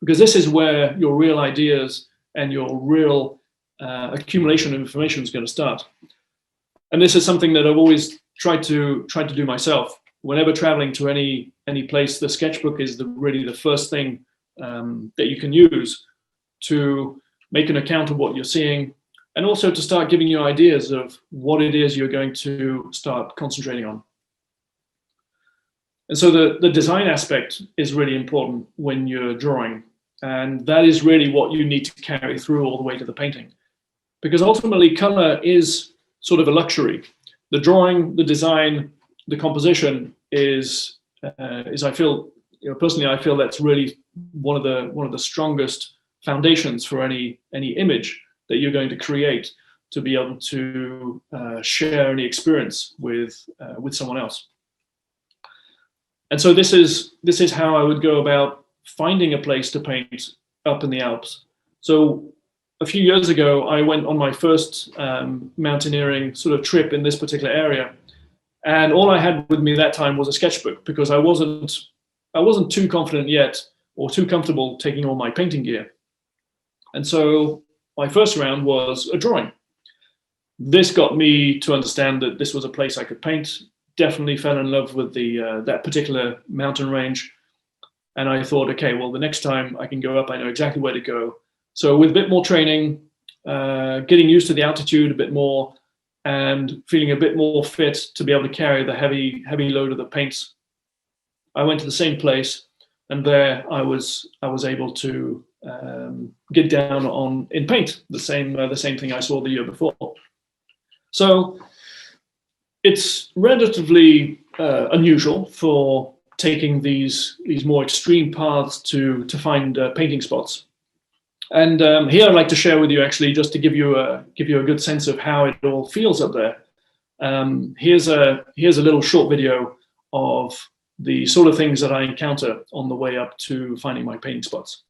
[SPEAKER 2] because this is where your real ideas and your real accumulation of information is going to start. And this is something that I've always tried to do myself. Whenever traveling to any place, the sketchbook is really the first thing that you can use to make an account of what you're seeing, and also to start giving you ideas of what it is you're going to start concentrating on. And so the design aspect is really important when you're drawing. And that is really what you need to carry through all the way to the painting. Because ultimately, color is sort of a luxury. The drawing, the design, the composition is I feel, personally, I feel that's really one of the strongest foundations for any image that you're going to create to be able to share any experience with someone else. And so this is how I would go about finding a place to paint up in the Alps. So a few years ago, I went on my first mountaineering sort of trip in this particular area, and all I had with me that time was a sketchbook, because I wasn't too confident yet or too comfortable taking all my painting gear. And so my first round was a drawing. This got me to understand that this was a place I could paint. Definitely fell in love with that particular mountain range. And I thought, okay, well, the next time I can go up, I know exactly where to go. So with a bit more training, getting used to the altitude a bit more, and feeling a bit more fit to be able to carry the heavy load of the paints, I went to the same place, and there I was able to get down in paint, the same thing I saw the year before. So it's relatively unusual for taking these more extreme paths to find painting spots. And here I'd like to share with you, actually, just to give you a good sense of how it all feels up there. Here's a little short video of the sort of things that I encounter on the way up to finding my painting spots.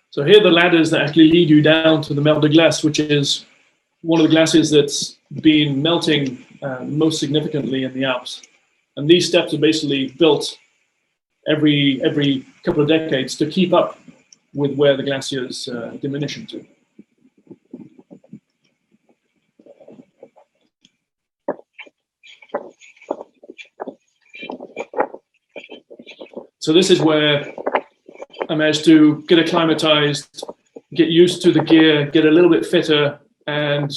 [SPEAKER 2] So here are the ladders that actually lead you down to the Mont Blanc, which is one of the glaciers that's been melting most significantly in the Alps. And these steps are basically built every couple of decades to keep up with where the glaciers diminish into. So this is where I managed to get acclimatized, get used to the gear, get a little bit fitter, and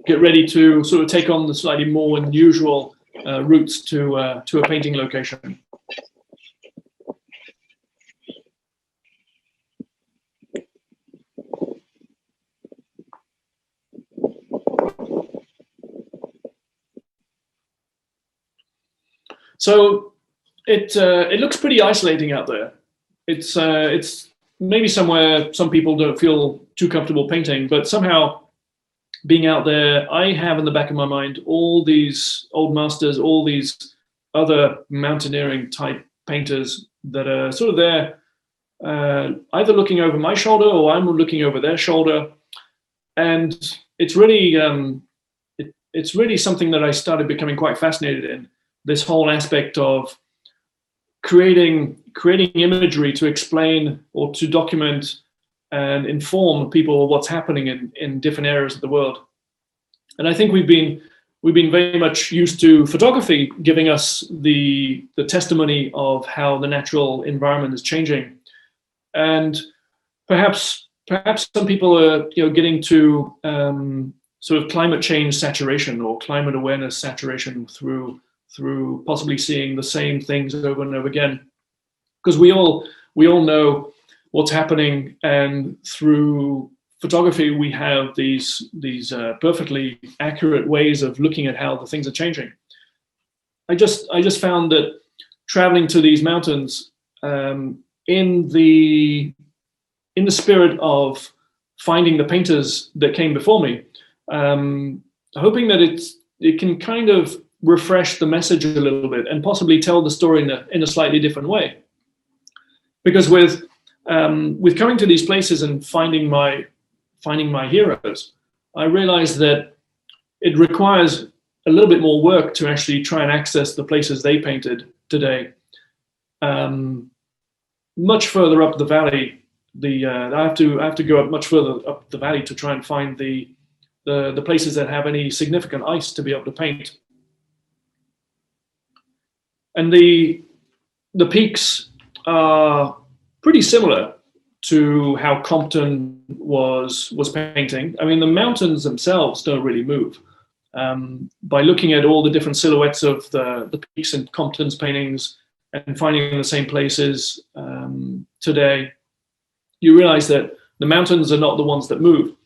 [SPEAKER 2] get ready to sort of take on the slightly more unusual routes to a painting location. So it looks pretty isolating out there. It's maybe somewhere some people don't feel too comfortable painting, but somehow being out there, I have in the back of my mind all these old masters, all these other mountaineering type painters that are sort of there, either looking over my shoulder or I'm looking over their shoulder, and it's really it's really something that I started becoming quite fascinated in. This whole aspect of creating imagery to explain or to document and inform people what's happening in different areas of the world. And I think we've been very much used to photography giving us the testimony of how the natural environment is changing. And perhaps some people are getting to sort of climate change saturation or climate awareness saturation through possibly seeing the same things over and over again, because we all know what's happening, and through photography we have these perfectly accurate ways of looking at how the things are changing. I just found that traveling to these mountains in the spirit of finding the painters that came before me, hoping that it can kind of refresh the message a little bit and possibly tell the story in a slightly different way. Because with coming to these places and finding my heroes, I realized that it requires a little bit more work to actually try and access the places they painted today. Much further up the valley, I have to go up much further up the valley to try and find the places that have any significant ice to be able to paint. And the peaks are pretty similar to how Compton was painting. I mean, the mountains themselves don't really move. By looking at all the different silhouettes of the peaks in Compton's paintings and finding the same places today, you realize that the mountains are not the ones that move.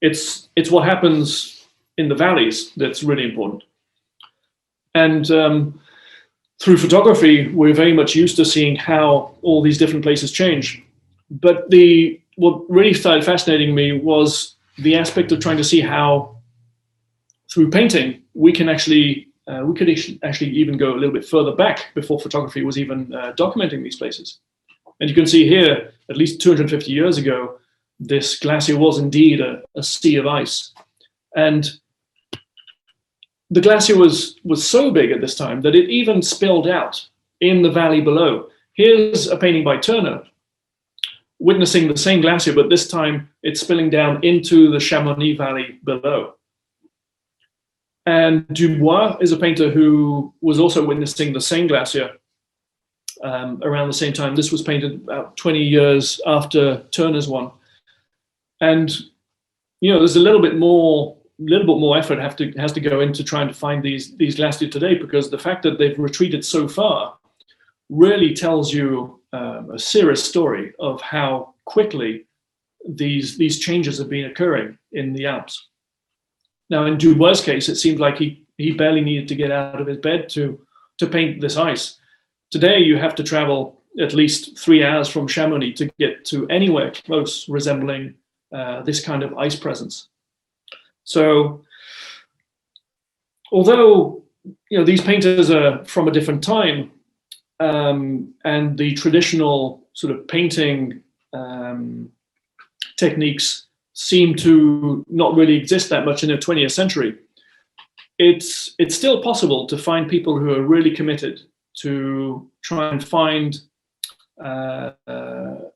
[SPEAKER 2] It's what happens in the valleys that's really important. And through photography, we're very much used to seeing how all these different places change. But what really started fascinating me was the aspect of trying to see how, through painting, we could actually even go a little bit further back before photography was even documenting these places. And you can see here, at least 250 years ago, this glacier was indeed a sea of ice. And the glacier was so big at this time that it even spilled out in the valley below. Here's a painting by Turner, witnessing the same glacier, but this time it's spilling down into the Chamonix Valley below. And Dubois is a painter who was also witnessing the same glacier around the same time. This was painted about 20 years after Turner's one. And there's a little bit more effort has to go into trying to find these glaciers today, because the fact that they've retreated so far really tells you a serious story of how quickly these changes have been occurring in the Alps. Now, in Dubois' case, it seemed like he barely needed to get out of his bed to paint this ice. Today, you have to travel at least 3 hours from Chamonix to get to anywhere close resembling this kind of ice presence. So, although these painters are from a different time, and the traditional sort of painting techniques seem to not really exist that much in the 20th century, it's still possible to find people who are really committed to try and find the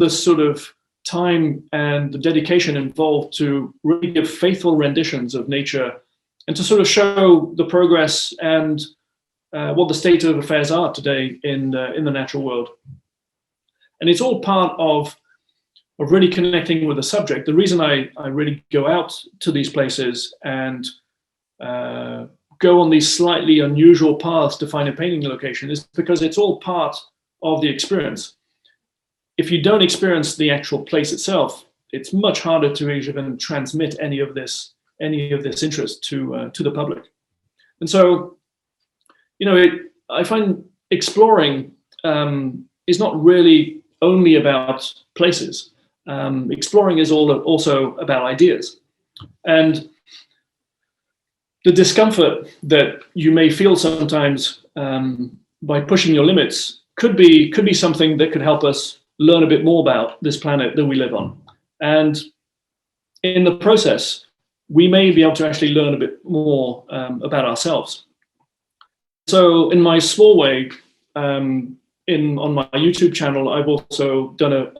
[SPEAKER 2] sort of time and the dedication involved to really give faithful renditions of nature and to sort of show the progress and what the state of affairs are today in the natural world. And it's all part of really connecting with the subject. The reason I really go out to these places and go on these slightly unusual paths to find a painting location is because it's all part of the experience. If you don't experience the actual place itself, it's much harder to even transmit any of this interest to the public. And so, I find exploring is not really only about places. Exploring is also about ideas. And the discomfort that you may feel sometimes by pushing your limits could be something that could help us learn a bit more about this planet that we live on. And in the process, we may be able to actually learn a bit more about ourselves. So in my small way, on my YouTube channel, I've also done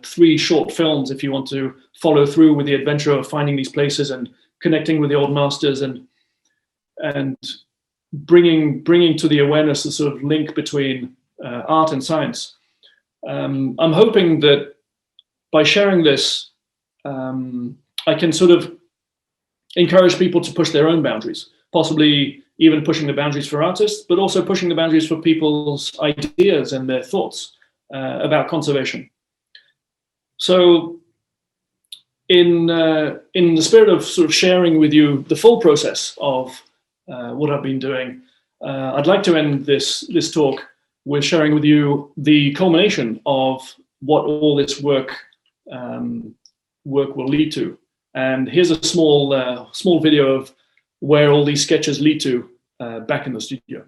[SPEAKER 2] 3 short films if you want to follow through with the adventure of finding these places and connecting with the old masters and bringing to the awareness the sort of link between art and science. I'm hoping that by sharing this, I can sort of encourage people to push their own boundaries, possibly even pushing the boundaries for artists, but also pushing the boundaries for people's ideas and their thoughts about conservation. So in the spirit of sort of sharing with you the full process of what I've been doing, I'd like to end this talk with sharing with you the culmination of what all this work will lead to. And here's a small video of where all these sketches lead to back in the studio.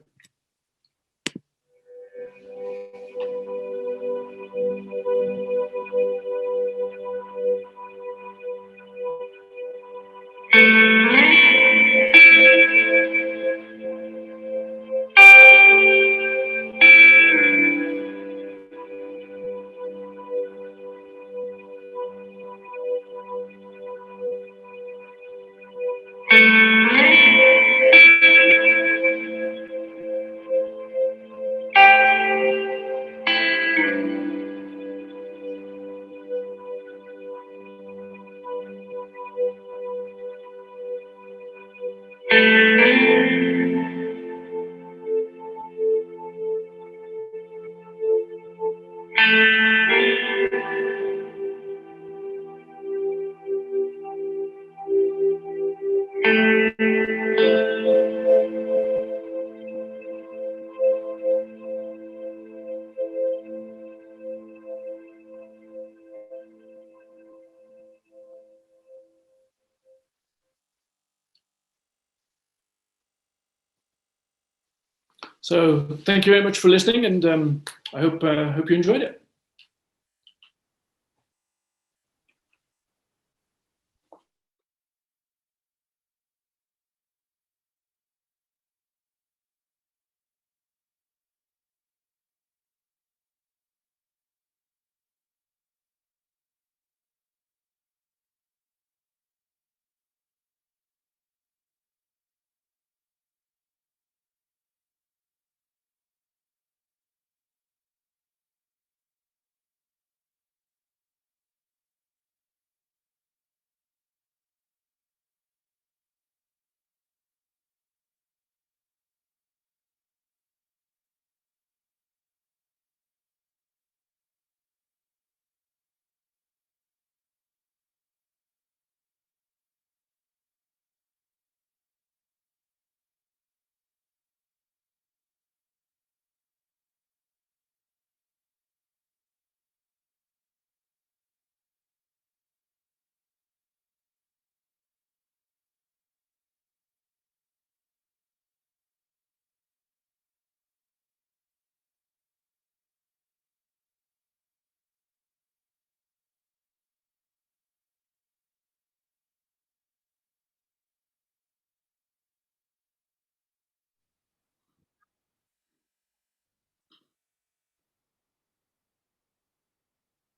[SPEAKER 2] So thank you very much for listening, and I hope you enjoyed it.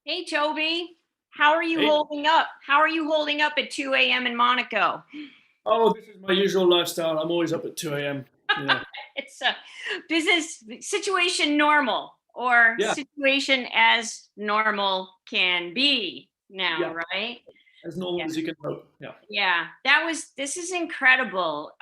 [SPEAKER 1] Hey, Toby, how are you
[SPEAKER 2] Hey.
[SPEAKER 1] holding up? How are you holding up at 2 a.m. in Monaco?
[SPEAKER 2] Oh, this is my usual lifestyle. I'm always up at 2 a.m. Yeah.
[SPEAKER 1] It's it's a business situation normal, or
[SPEAKER 2] Yeah,
[SPEAKER 1] situation as normal can be now,
[SPEAKER 2] yeah,
[SPEAKER 1] right?
[SPEAKER 2] as normal
[SPEAKER 1] Yeah.
[SPEAKER 2] as you can hope. Yeah.
[SPEAKER 1] Yeah, this is incredible.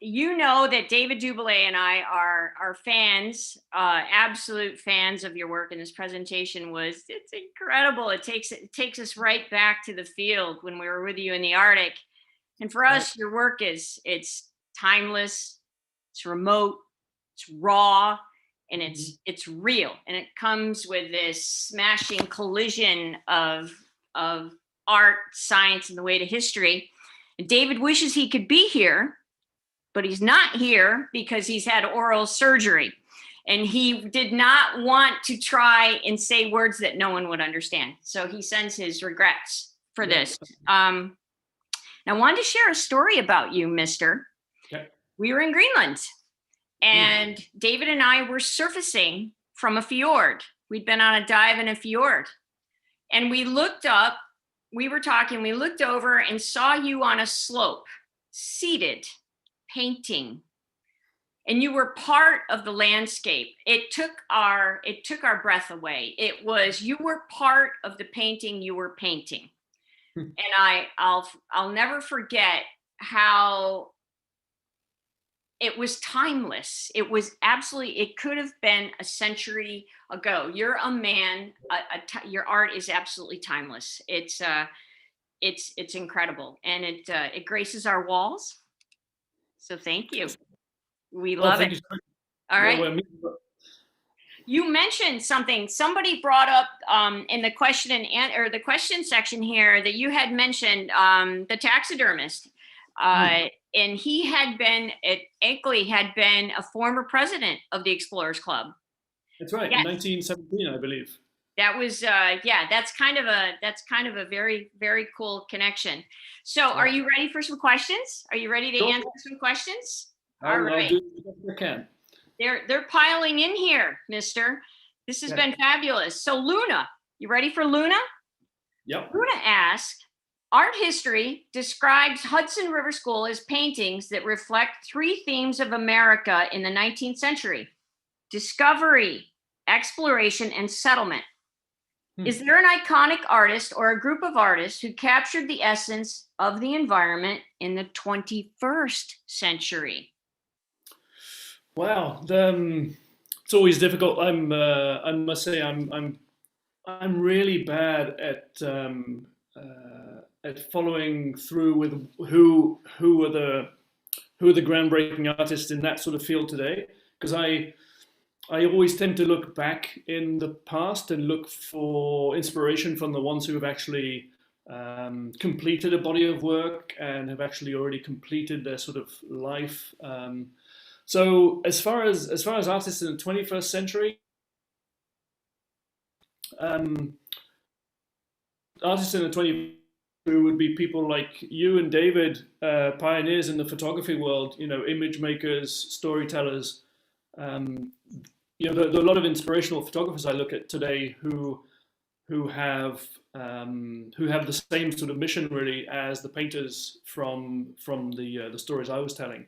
[SPEAKER 1] You know that David Dubélé and I are fans, absolute fans of your work, and this presentation was, it's incredible. It takes us right back to the field when we were with you in the Arctic. And for
[SPEAKER 2] Right.
[SPEAKER 1] us, your work it's timeless, it's remote, it's raw, and it's real. And it comes with this smashing collision of art, science, and the way to history. And David wishes he could be here, but he's not here because he's had oral surgery. And he did not want to try and say words that no one would understand. So he sends his regrets for
[SPEAKER 2] Yeah.
[SPEAKER 1] this. I wanted to share a story about you, mister.
[SPEAKER 2] Okay.
[SPEAKER 1] We were in Greenland, and David and I were surfacing from a fjord. We'd been on a dive in a fjord. And we looked up, we were talking, we looked over and saw you on a slope, seated, painting. And you were part of the landscape. It took our breath away. It was, you were part of the painting you were painting. And I'll never forget how it was timeless. It was absolutely, it could have been a century ago. You're a man, your art is absolutely timeless. It's incredible, and it graces our walls. So thank you. We
[SPEAKER 2] Well,
[SPEAKER 1] love
[SPEAKER 2] thank
[SPEAKER 1] it.
[SPEAKER 2] you so much.
[SPEAKER 1] All right.
[SPEAKER 2] Well,
[SPEAKER 1] You mentioned something. Somebody brought up in the question or the question section here that you had mentioned the taxidermist, and he had been Akeley had been a former president of the Explorers Club.
[SPEAKER 2] that's right.
[SPEAKER 1] Yes.
[SPEAKER 2] In 1917, I believe.
[SPEAKER 1] That was yeah. That's kind of a very, very cool connection. So,
[SPEAKER 2] Yeah.
[SPEAKER 1] are you ready for some questions? Are you ready to
[SPEAKER 2] Sure.
[SPEAKER 1] answer some questions?
[SPEAKER 2] I'll
[SPEAKER 1] All right.
[SPEAKER 2] do the best I can.
[SPEAKER 1] They're piling in here, mister. This has been fabulous. So Luna, you ready for Luna?
[SPEAKER 2] Yep.
[SPEAKER 1] Luna asked, art history describes Hudson River School as paintings that reflect three themes of America in the 19th century: discovery, exploration, and settlement. Is there an iconic artist or a group of artists who captured the essence of the environment in the 21st century?
[SPEAKER 2] Wow, it's always difficult. I must say, I'm really bad at following through with who are the groundbreaking artists in that sort of field today, because I always tend to look back in the past and look for inspiration from the ones who have actually completed a body of work and have actually already completed their sort of life. So as far as artists in the 21st century, artists in the 20th century would be people like you and David, pioneers in the photography world. You know, image makers, storytellers. You know, there are a lot of inspirational photographers I look at today who have the same sort of mission really as the painters from the stories I was telling.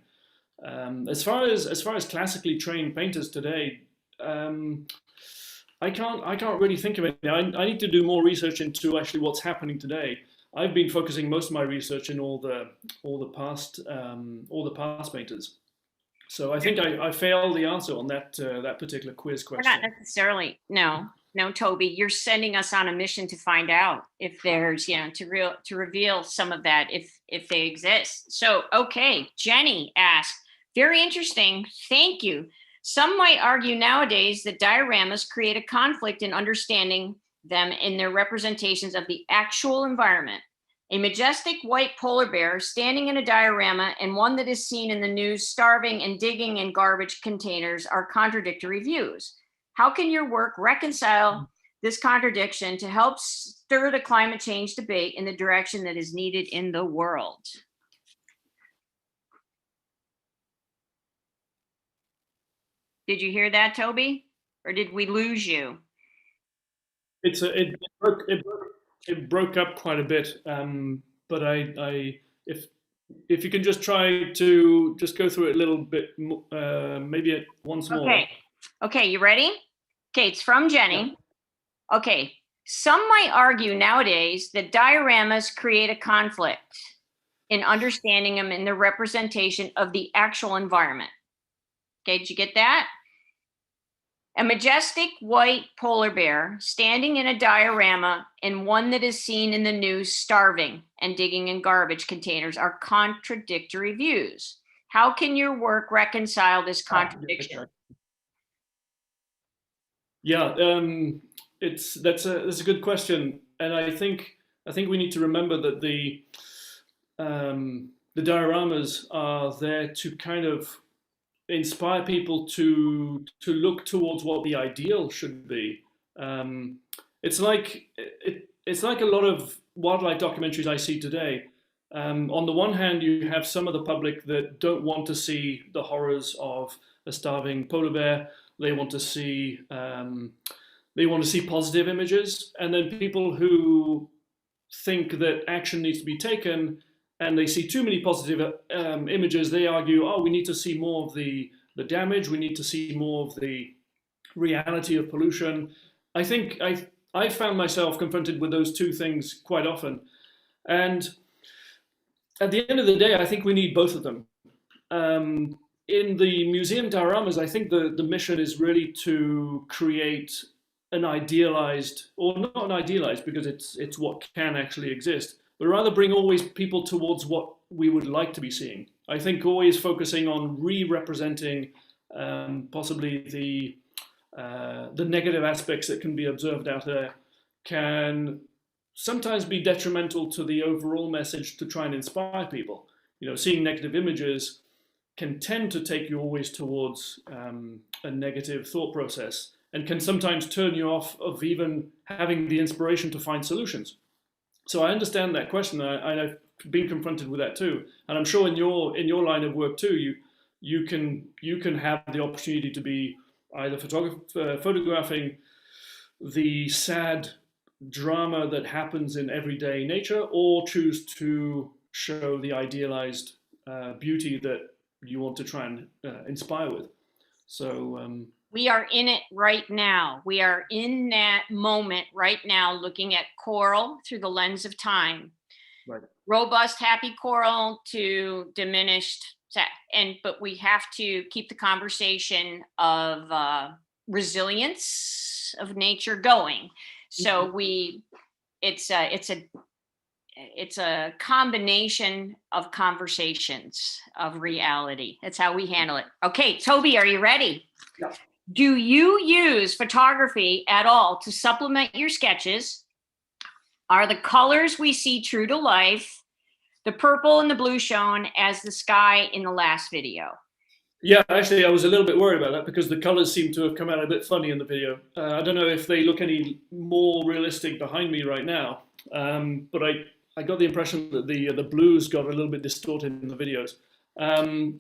[SPEAKER 2] As far as classically trained painters today, I can't really think of it. I need to do more research into actually what's happening today. I've been focusing most of my research in all the past painters. So I think I failed the answer on that particular quiz question.
[SPEAKER 1] We're not necessarily. No, Toby, you're sending us on a mission to find out if there's, to reveal some of that if they exist. So, okay, Jenny asked, very interesting. Thank you. Some might argue nowadays that dioramas create a conflict in understanding them in their representations of the actual environment. A majestic white polar bear standing in a diorama and one that is seen in the news starving and digging in garbage containers are contradictory views. How can your work reconcile this contradiction to help stir the climate change debate in the direction that is needed in the world? Did you hear that, Toby? Or did we lose you?
[SPEAKER 2] It broke up quite a bit, but if if you can just try to just go through it a little bit, maybe once more.
[SPEAKER 1] Okay. Okay, you ready? Okay, it's from Jenny. Yeah. Okay. Some might argue nowadays that dioramas create a conflict in understanding them in the representation of the actual environment. Okay, did you get that? A majestic white polar bear standing in a diorama and one that is seen in the news starving and digging in garbage containers are contradictory views. How can your work reconcile this contradiction?
[SPEAKER 2] Yeah, that's a good question, and I think we need to remember that the dioramas are there to kind of inspire people to look towards what the ideal should be. It's like a lot of wildlife documentaries I see today. On the one hand, you have some of the public that don't want to see the horrors of a starving polar bear. They want to see positive images, and then people who think that action needs to be taken and they see too many positive images, they argue, oh, we need to see more of the damage, we need to see more of the reality of pollution. I think I found myself confronted with those two things quite often. And at the end of the day, I think we need both of them. In the museum dioramas, I think the mission is really to create an idealized, or not an idealized, because it's what can actually exist, but rather bring always people towards what we would like to be seeing. I think always focusing on re-representing possibly the negative aspects that can be observed out there can sometimes be detrimental to the overall message to try and inspire people. You know, seeing negative images can tend to take you always towards a negative thought process, and can sometimes turn you off of even having the inspiration to find solutions. So I understand that question. I've been confronted with that too, and I'm sure in your line of work too, you can have the opportunity to be either photographing the sad drama that happens in everyday nature, or choose to show the idealized beauty that you want to try and inspire with. So
[SPEAKER 1] we are in it right now. We are in that moment right now, looking at coral through the lens of time.
[SPEAKER 2] Right.
[SPEAKER 1] Robust, happy coral to diminished, but we have to keep the conversation of resilience of nature going. So it's a combination of conversations of reality. That's how we handle it. Okay, Toby, are you ready?
[SPEAKER 2] Yeah.
[SPEAKER 1] Do you use photography at all to supplement your sketches? Are the colors we see true to life? The purple and the blue shown as the sky in the last video?
[SPEAKER 2] Yeah, actually, I was a little bit worried about that because the colors seem to have come out a bit funny in the video. I don't know if they look any more realistic behind me right now, but I got the impression that the blues got a little bit distorted in the videos.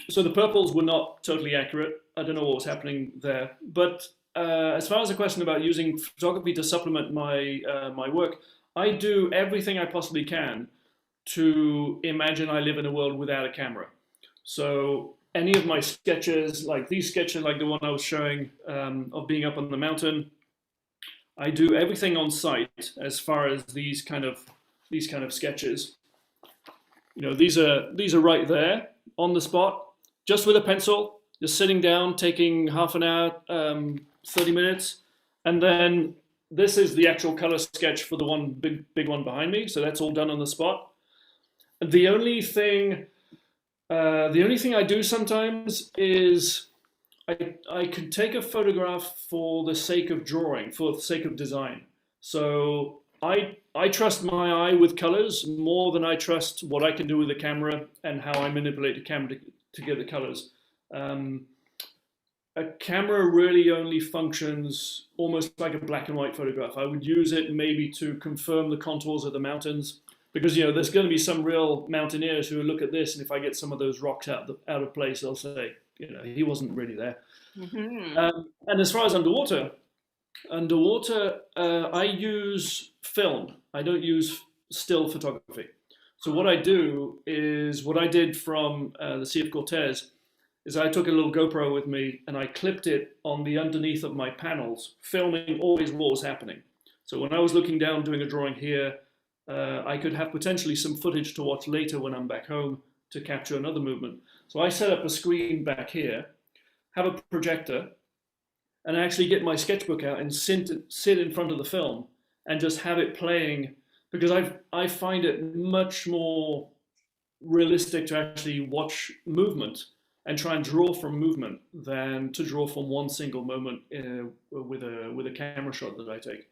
[SPEAKER 2] So the purples were not totally accurate. I don't know what was happening there. But as far as the question about using photography to supplement my my work, I do everything I possibly can to imagine I live in a world without a camera. So any of my sketches, like these sketches, like the one I was showing of being up on the mountain, I do everything on site as far as these kind of sketches. You know, these are right there on the spot, just with a pencil, just sitting down, taking half an hour, 30 minutes, and then this is the actual color sketch for the one big one behind me. So that's all done on the spot. The only thing I do sometimes is I could take a photograph for the sake of drawing, for the sake of design. So I trust my eye with colors more than I trust what I can do with the camera and how I manipulate the camera to get the colors. A camera really only functions almost like a black and white photograph. I would use it maybe to confirm the contours of the mountains, because you know there's going to be some real mountaineers who will look at this, and if I get some of those rocks out of place, they'll say, you know, he wasn't really there. Mm-hmm. And as far as underwater, I use film. I don't use still photography. So what I do is what I did from the Sea of Cortez is I took a little GoPro with me and I clipped it on the underneath of my panels, filming always what was happening. So when I was looking down doing a drawing here, I could have potentially some footage to watch later when I'm back home to capture another movement. So I set up a screen back here, have a projector, and actually get my sketchbook out and sit in front of the film and just have it playing, because I find it much more realistic to actually watch movement and try and draw from movement than to draw from one single moment with a camera shot that I take.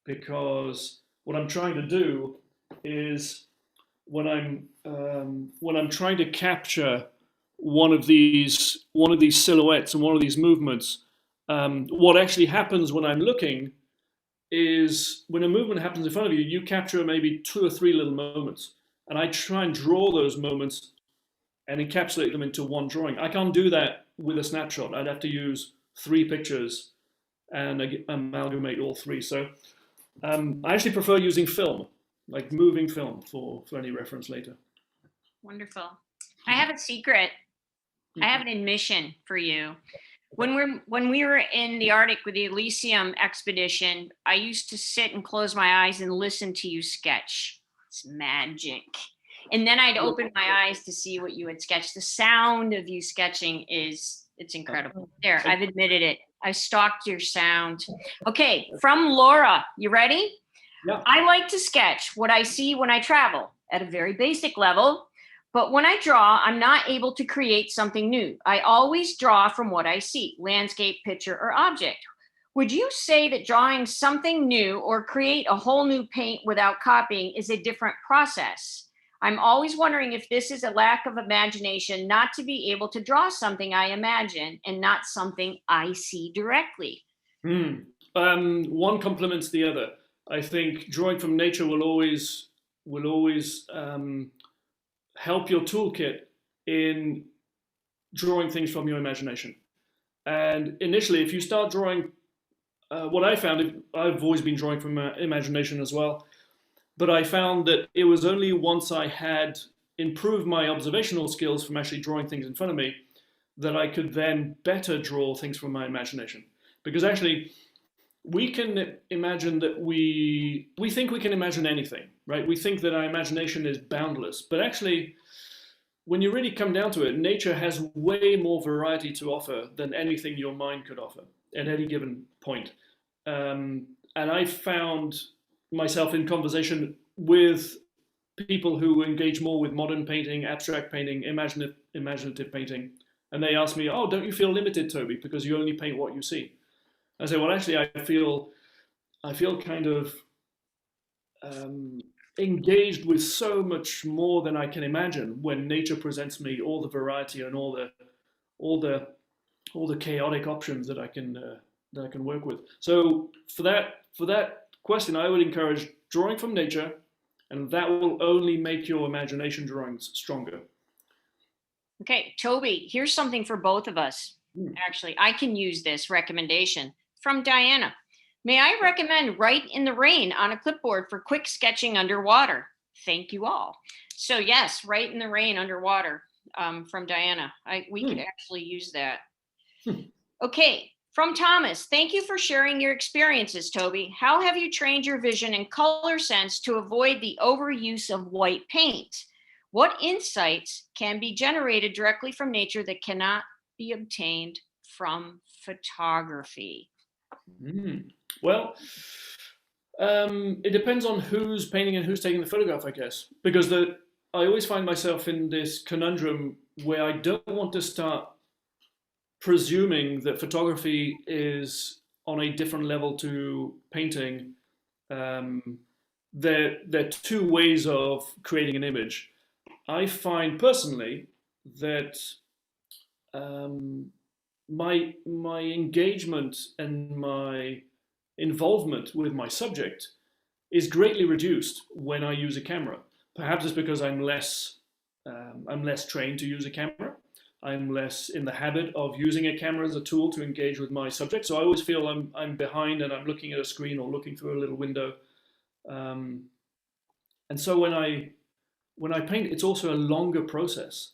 [SPEAKER 2] Because what I'm trying to do is when I'm trying to capture one of these silhouettes and one of these movements, what actually happens when I'm looking is when a movement happens in front of you, you capture maybe 2 or 3 little moments, and I try and draw those moments and encapsulate them into one drawing. I can't do that with a snapshot. I'd have to use 3 pictures and amalgamate all 3. So I actually prefer using film, like moving film, for any reference later.
[SPEAKER 1] Wonderful. I have a secret. I have an admission for you. When we were in the Arctic with the Elysium expedition, I used to sit and close my eyes and listen to you sketch. It's magic. And then I'd open my eyes to see what you had sketched. The sound of you sketching it's incredible. There, I've admitted it. I stalked your sound. Okay, from Laura, you ready?
[SPEAKER 2] Yeah.
[SPEAKER 1] I like to sketch what I see when I travel at a very basic level. But when I draw, I'm not able to create something new. I always draw from what I see, landscape, picture, or object. Would you say that drawing something new or create a whole new paint without copying is a different process? I'm always wondering if this is a lack of imagination not to be able to draw something I imagine and not something I see directly.
[SPEAKER 2] One complements the other. I think drawing from nature will always help your toolkit in drawing things from your imagination. And initially, if you start drawing, what I found, I've always been drawing from imagination as well, but I found that it was only once I had improved my observational skills from actually drawing things in front of me that I could then better draw things from my imagination. Because actually, we can imagine that we think we can imagine anything, right? We think that our imagination is boundless, but actually, when you really come down to it, nature has way more variety to offer than anything your mind could offer at any given point. And I found myself in conversation with people who engage more with modern painting, abstract painting, imaginative painting, and they ask me, "Oh, don't you feel limited, Toby, because you only paint what you see?" I say, well, actually, I feel kind of engaged with so much more than I can imagine when nature presents me all the variety and all the chaotic options that I can work with. So for that question, I would encourage drawing from nature, and that will only make your imagination drawings stronger.
[SPEAKER 1] Okay, Toby, here's something for both of us. Actually, I can use this recommendation from Diana. May I recommend Write in the Rain on a clipboard for quick sketching underwater? Thank you all. So yes, Write in the Rain underwater from Diana. We could actually use that. Okay, from Thomas, thank you for sharing your experiences, Toby. How have you trained your vision and color sense to avoid the overuse of white paint? What insights can be generated directly from nature that cannot be obtained from photography?
[SPEAKER 2] Well, it depends on who's painting and who's taking the photograph, I guess, because I always find myself in this conundrum where I don't want to start presuming that photography is on a different level to painting. There are 2 ways of creating an image. I find personally that my engagement and my involvement with my subject is greatly reduced when I use a camera. Perhaps it's because I'm less trained to use a camera. I'm less in the habit of using a camera as a tool to engage with my subject. So I always feel I'm behind and I'm looking at a screen or looking through a little window. And so when I when I paint, it's also a longer process.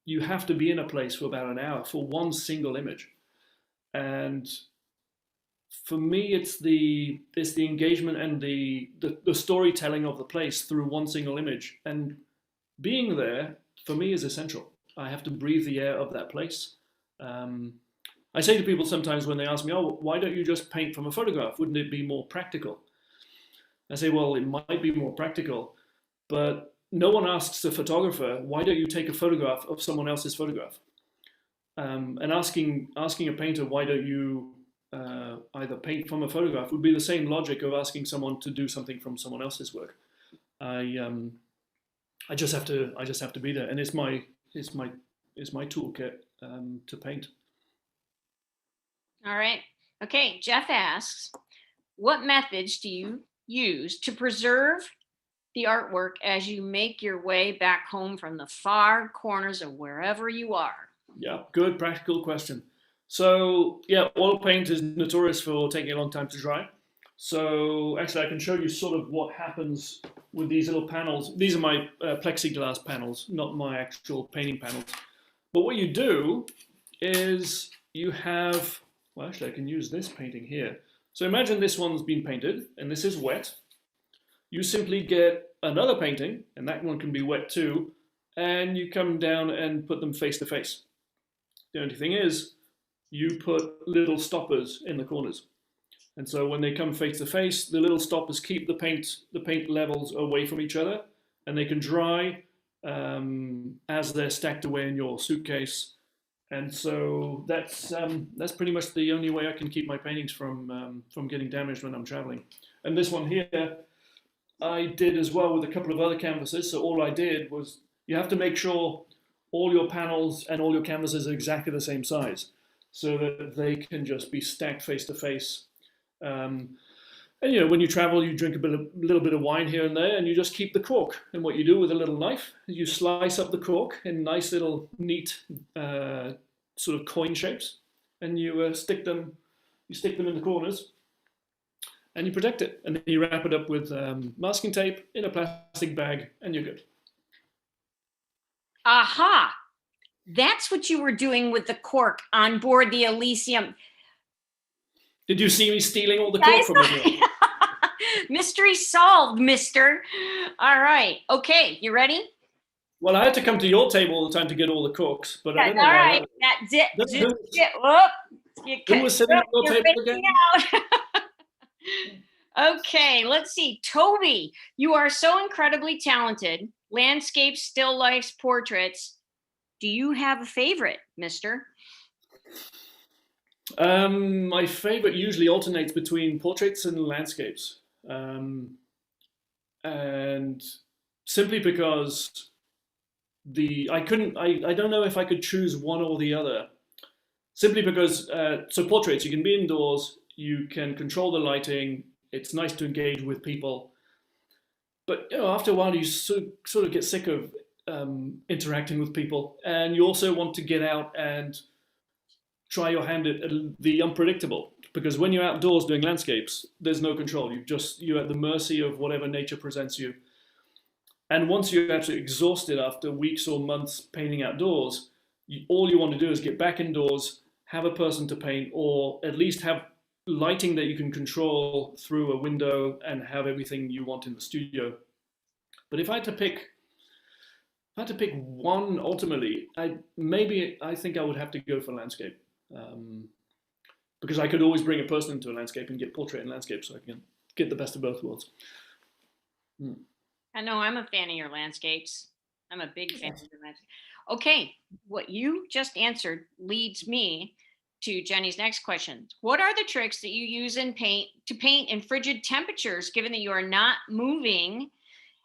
[SPEAKER 2] You have to be in a place for about an hour for one single image. And for me, it's the engagement and the storytelling of the place through one single image. And being there, for me, is essential. I have to breathe the air of that place. I say to people sometimes when they ask me, oh, why don't you just paint from a photograph? Wouldn't it be more practical? I say, well, it might be more practical, but no one asks a photographer, why don't you take a photograph of someone else's photograph? And asking a painter, why don't you either paint from a photograph, would be the same logic of asking someone to do something from someone else's work. I just have to be there, and it's my toolkit to paint.
[SPEAKER 1] All right. Okay. Jeff asks, what methods do you use to preserve the artwork as you make your way back home from the far corners of wherever you are?
[SPEAKER 2] Yeah, good practical question. So yeah, oil paint is notorious for taking a long time to dry. So actually I can show you sort of what happens with these little panels. These are my plexiglass panels, not my actual painting panels. But what you do is you have, well, actually I can use this painting here. So imagine this one's been painted and this is wet. You simply get another painting, and that one can be wet too, and you come down and put them face to face. The only thing is, you put little stoppers in the corners. And so when they come face to face, the little stoppers keep the paint levels away from each other, and they can dry as they're stacked away in your suitcase. And so that's pretty much the only way I can keep my paintings from getting damaged when I'm traveling. And this one here, I did as well with a couple of other canvases. So all I did was, you have to make sure all your panels and all your canvases are exactly the same size, so that they can just be stacked face to face. And you know, when you travel, you drink little bit of wine here and there, and you just keep the cork. And what you do with a little knife is you slice up the cork in nice little neat sort of coin shapes, and you stick them in the corners, and you protect it. And then you wrap it up with masking tape in a plastic bag, and you're good.
[SPEAKER 1] Aha! That's what you were doing with the cork on board the Elysium.
[SPEAKER 2] Did you see me stealing all the cork from everyone?
[SPEAKER 1] Mystery solved, mister. All right. Okay, you ready?
[SPEAKER 2] Well, I had to come to your table all the time to get all the corks, but I don't know
[SPEAKER 1] all
[SPEAKER 2] why
[SPEAKER 1] right.
[SPEAKER 2] Who was sitting at your table again?
[SPEAKER 1] Okay, let's see. Toby, you are so incredibly talented. Landscapes, still lifes, portraits. Do you have a favorite, mister?
[SPEAKER 2] My favorite usually alternates between portraits and landscapes. And simply because I don't know if I could choose one or the other. Simply because, so portraits, you can be indoors, you can control the lighting, it's nice to engage with people. But you know, after a while, you sort of get sick of interacting with people, and you also want to get out and try your hand at the unpredictable. Because when you're outdoors doing landscapes, there's no control. You're at the mercy of whatever nature presents you. And once you're absolutely exhausted after weeks or months painting outdoors, all you want to do is get back indoors, have a person to paint, or at least have lighting that you can control through a window and have everything you want in the studio. But if I had to pick one ultimately, I think I would have to go for landscape. Because I could always bring a person into a landscape and get portrait and landscape, so I can get the best of both worlds.
[SPEAKER 1] I know I'm a fan of your landscapes. I'm a big fan of your landscapes. Okay, what you just answered leads me to Jenny's next question. What are the tricks that you use to paint in frigid temperatures, given that you are not moving?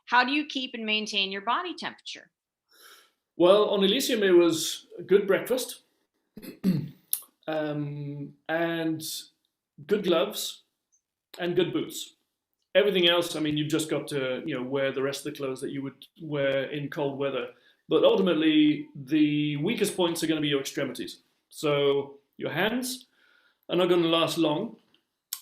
[SPEAKER 1] How do you keep and maintain your body temperature?
[SPEAKER 2] Well, on Elysium, it was a good breakfast and good gloves and good boots. Everything else, I mean, you've just got to wear the rest of the clothes that you would wear in cold weather. But ultimately, the weakest points are going to be your extremities. So your hands are not going to last long.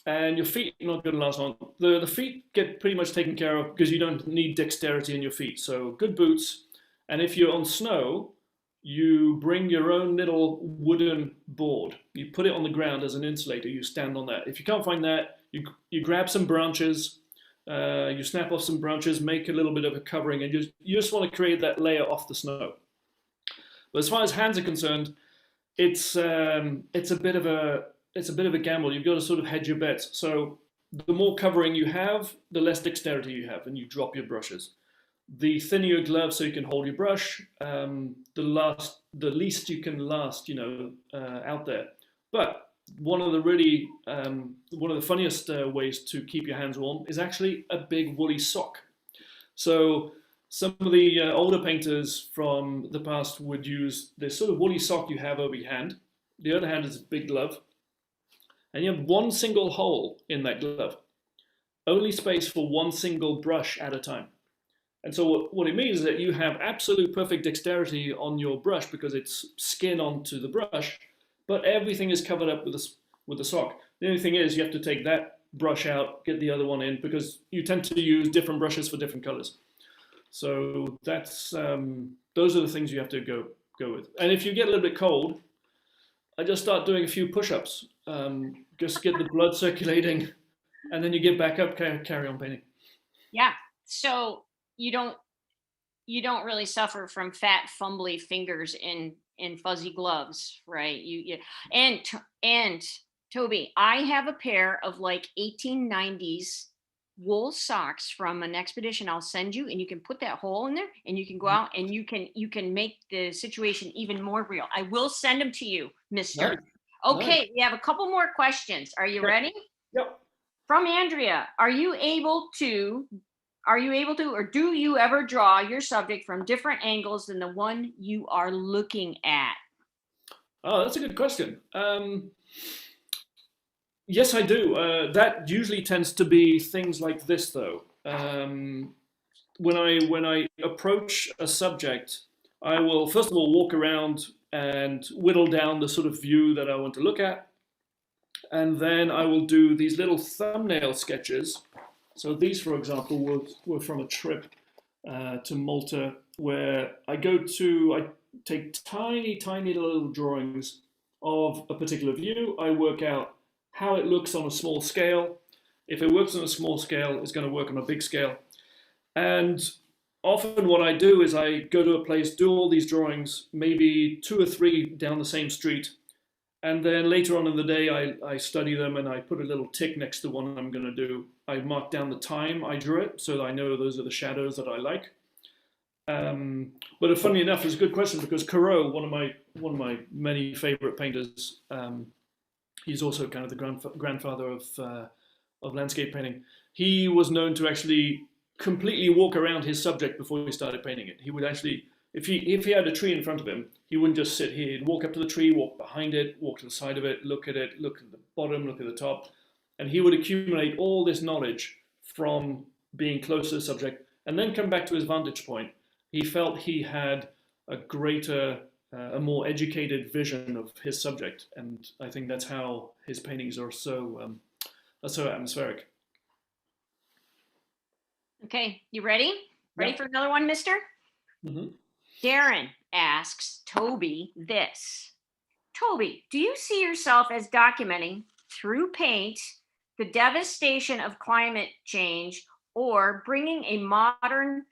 [SPEAKER 2] and your feet are not going to last long. The feet get pretty much taken care of because you don't need dexterity in your feet. So good boots, and if you're on snow, you bring your own little wooden board. You put it on the ground as an insulator. You stand on that. If you can't find that, you grab some branches. You snap off some branches, make a little bit of a covering, and you just want to create that layer off the snow. But as far as hands are concerned, it's a bit of a gamble. You've got to sort of hedge your bets. So the more covering you have, the less dexterity you have, and you drop your brushes. The thinner your glove, so you can hold your brush, the least you can last, out there. But one of the funniest ways to keep your hands warm is actually a big woolly sock. So some of the older painters from the past would use this sort of woolly sock you have over your hand. The other hand is a big glove, and you have one single hole in that glove, only space for one single brush at a time. And so what it means is that you have absolute perfect dexterity on your brush because it's skin onto the brush, but everything is covered up with the sock. The only thing is you have to take that brush out, get the other one in, because you tend to use different brushes for different colors. So that's those are the things you have to go with. And if you get a little bit cold, I just start doing a few push-ups, just get the blood circulating, and then you get back up, carry on painting.
[SPEAKER 1] Yeah. So you don't really suffer from fat, fumbly fingers in fuzzy gloves, right? And Toby, I have a pair of like 1890s wool socks from an expedition I'll send you, and you can put that hole in there and you can go out and you can make the situation even more real. I will send them to you, mister.
[SPEAKER 2] Nice.
[SPEAKER 1] Okay,
[SPEAKER 2] Nice.
[SPEAKER 1] we have a couple more questions. Are you ready?
[SPEAKER 2] Yep.
[SPEAKER 1] From Andrea, are you able to, or do you ever draw your subject from different angles than the one you are looking at?
[SPEAKER 2] Oh, that's a good question. Yes, I do. That usually tends to be things like this, though. When I approach a subject, I will first of all walk around and whittle down the sort of view that I want to look at, and then I will do these little thumbnail sketches. So these, for example, were from a trip to Malta, where I take tiny little drawings of a particular view. I work out how it looks on a small scale. If it works on a small scale, it's going to work on a big scale. And often what I do is I go to a place, do all these drawings, maybe 2 or 3 down the same street, and then later on in the day I study them and I put a little tick next to one I'm going to do. I mark down the time I drew it so that I know those are the shadows that I like. But funny enough, it's a good question because Corot, one of my many favorite painters, he's also kind of the grandfather of landscape painting. He was known to actually completely walk around his subject before he started painting it. He would actually, if he had a tree in front of him, he wouldn't just sit here. He'd walk up to the tree, walk behind it, walk to the side of it, look at the bottom, look at the top, and he would accumulate all this knowledge from being close to the subject, and then come back to his vantage point. He felt he had a greater, a more educated vision of his subject, and I think that's how his paintings are so atmospheric.
[SPEAKER 1] Okay, you ready? Ready
[SPEAKER 2] Yeah.
[SPEAKER 1] for another one, mister?
[SPEAKER 2] Mm-hmm.
[SPEAKER 1] Darren asks Toby this. Toby, do you see yourself as documenting through paint the devastation of climate change or bringing a modern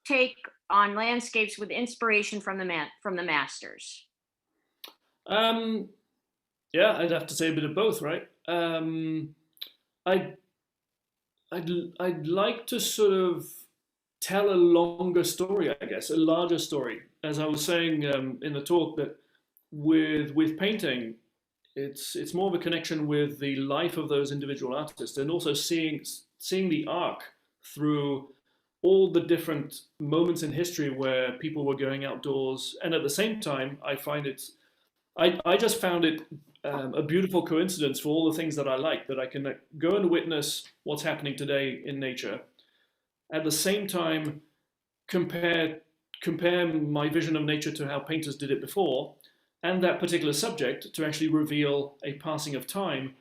[SPEAKER 1] take on landscapes with inspiration from the masters?
[SPEAKER 2] Yeah, I'd have to say a bit of both, right? I'd like to sort of tell a longer story, I guess, a larger story. As I was saying in the talk, that with painting, it's more of a connection with the life of those individual artists, and also seeing the arc through all the different moments in history where people were going outdoors, and at the same time, I just found it a beautiful coincidence for all the things that I like, that I can go and witness what's happening today in nature. At the same time, compare my vision of nature to how painters did it before, and that particular subject to actually reveal a passing of time.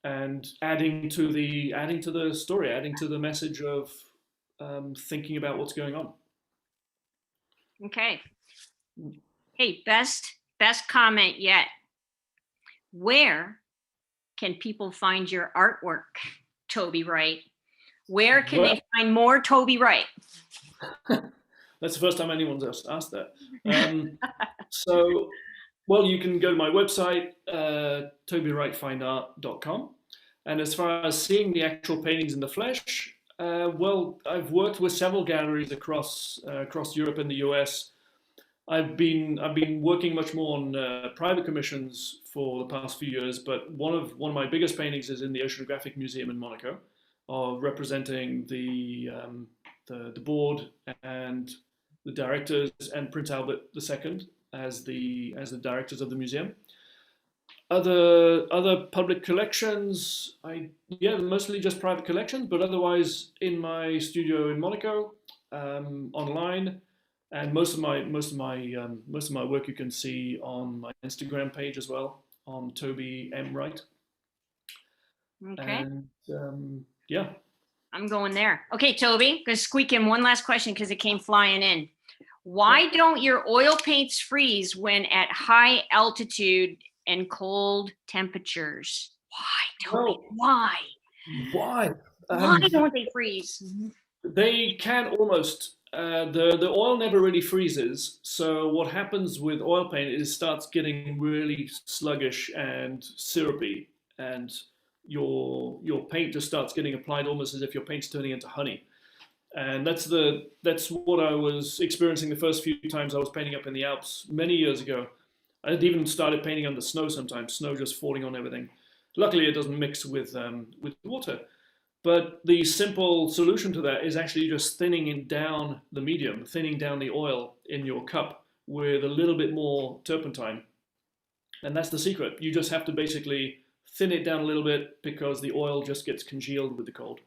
[SPEAKER 2] and adding to the story, adding to the message of thinking about what's going on.
[SPEAKER 1] Okay. Hey, best comment yet. Where can people find your artwork, Toby Wright? Where can they find more Toby Wright?
[SPEAKER 2] That's the first time anyone's asked that. So, well, you can go to my website, tobywrightfineart.com. And as far as seeing the actual paintings in the flesh, well, I've worked with several galleries across Europe and the US. I've been working much more on private commissions for the past few years, but one of my biggest paintings is in the Oceanographic Museum in Monaco, representing the board and the directors and Prince Albert II as the directors of the museum. Other public collections, mostly just private collections, but otherwise in my studio in Monaco, online. And most of my work you can see on my Instagram page as well, on Toby M Wright.
[SPEAKER 1] Okay.
[SPEAKER 2] And yeah,
[SPEAKER 1] I'm going there. Okay, Toby, gonna squeak in one last question because it came flying in. Why don't your oil paints freeze when at high altitude and cold temperatures? Why, Toby? Why?
[SPEAKER 2] Why
[SPEAKER 1] don't they freeze?
[SPEAKER 2] They can almost. The oil never really freezes. So what happens with oil paint is it starts getting really sluggish and syrupy, and your paint just starts getting applied almost as if your paint's turning into honey. And that's what I was experiencing the first few times I was painting up in the Alps many years ago. I'd even started painting under snow sometimes, snow just falling on everything. Luckily, it doesn't mix with water. But the simple solution to that is actually just thinning down the medium, thinning down the oil in your cup with a little bit more turpentine. And that's the secret. You just have to basically thin it down a little bit because the oil just gets congealed with the cold.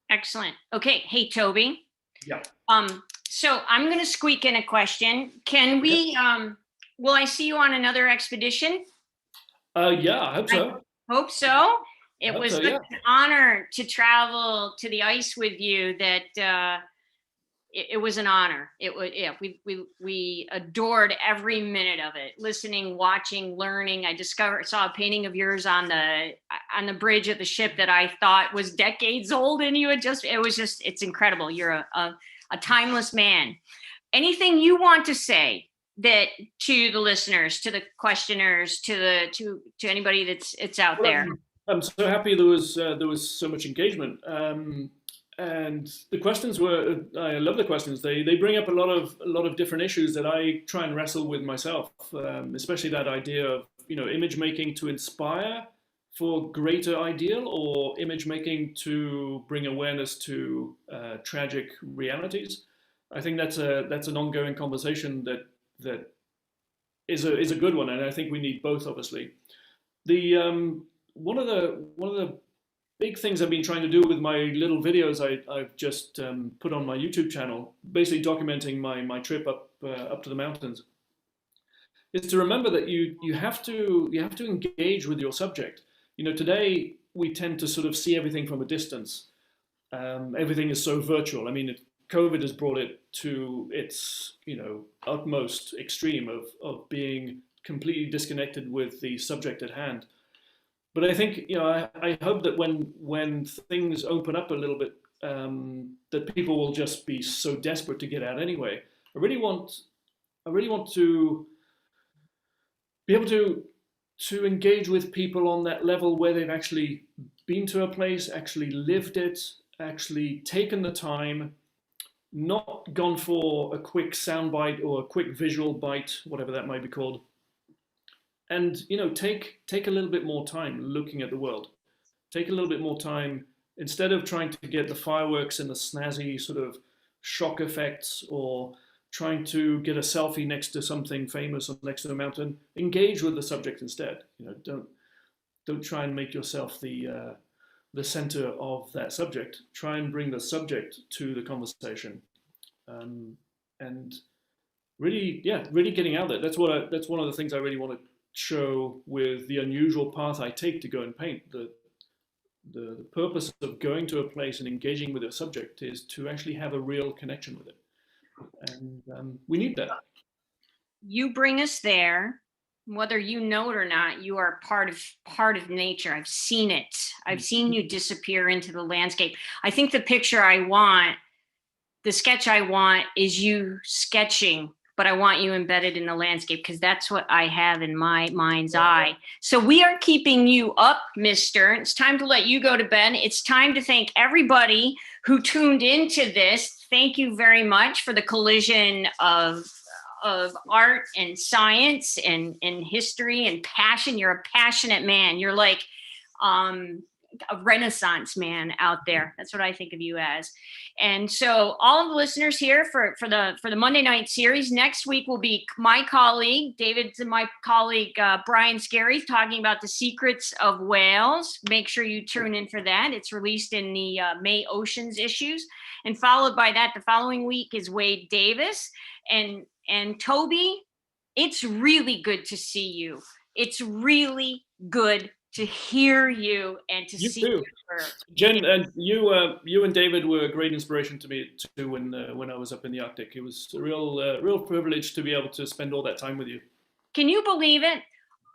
[SPEAKER 1] Excellent. Okay. Hey, Toby.
[SPEAKER 2] Yeah.
[SPEAKER 1] So I'm going to squeak in a question. Can we, will I see you on another expedition?
[SPEAKER 2] Yeah, I hope so.
[SPEAKER 1] I hope so. It was such an honor to travel to the ice with you that it was an honor. It was, we adored every minute of it, listening, watching, learning. I saw a painting of yours on the bridge of the ship that I thought was decades old, and it's incredible. You're a timeless man. Anything you want to say that to the listeners, to the questioners, to anybody that's out there?
[SPEAKER 2] I'm so happy there was so much engagement. And the questions I love the questions. They bring up a lot of different issues that I try and wrestle with myself, especially that idea of, image making to inspire for greater ideal, or image making to bring awareness to tragic realities. I think that's an ongoing conversation that is a good one, and I think we need both, obviously. One of the big things I've been trying to do with my little videos I've just put on my YouTube channel, basically documenting my trip up to the mountains, is to remember that you have to engage with your subject. Today we tend to sort of see everything from a distance. Everything is so virtual. I mean, COVID has brought it to its utmost extreme of being completely disconnected with the subject at hand. But I think, I hope that when things open up a little bit, that people will just be so desperate to get out anyway. I really want to be able to engage with people on that level where they've actually been to a place, actually lived it, actually taken the time, not gone for a quick soundbite or a quick visual bite, whatever that might be called. And take a little bit more time looking at the world. Take a little bit more time, instead of trying to get the fireworks and the snazzy sort of shock effects, or trying to get a selfie next to something famous or next to a mountain. Engage with the subject instead. Don't try and make yourself the center of that subject. Try and bring the subject to the conversation, and really getting out there. That's one of the things I really want to show with the unusual path I take to go and paint. The purpose of going to a place and engaging with a subject is to actually have a real connection with it. And we need that.
[SPEAKER 1] You bring us there. Whether you know it or not, you are part of nature. I've seen it. I've seen you disappear into the landscape. I think the picture I want, the sketch I want, is you sketching, but I want you embedded in the landscape, because that's what I have in my mind's eye. So we are keeping you up, mister. It's time to let you go to bed. It's time to thank everybody who tuned into this. Thank you very much for the collision of art and science and history and passion. You're a passionate man. You're like a Renaissance man out there. That's what I think of you as. And so all of the listeners here for the Monday night series, next week will be my colleague, David's and my colleague, Brian Scarry, talking about the secrets of whales. Make sure you tune in for that. It's released in the May Oceans issues. And followed by that, the following week is Wade Davis. And Toby, it's really good to see you. It's really good to hear you and to see your work.
[SPEAKER 2] Jen, and you and David were a great inspiration to me too when I was up in the Arctic. It was a real privilege to be able to spend all that time with you.
[SPEAKER 1] Can you believe it?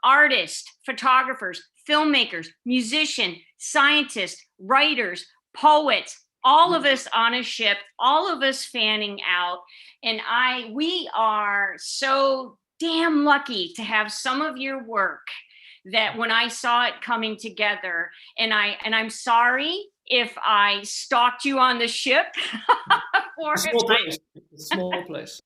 [SPEAKER 1] Artists, photographers, filmmakers, musicians, scientists, writers, poets, all of us on a ship, all of us fanning out. And we are so damn lucky to have some of your work that when I saw it coming together, and I'm sorry if I stalked you on the ship.
[SPEAKER 2] Small place.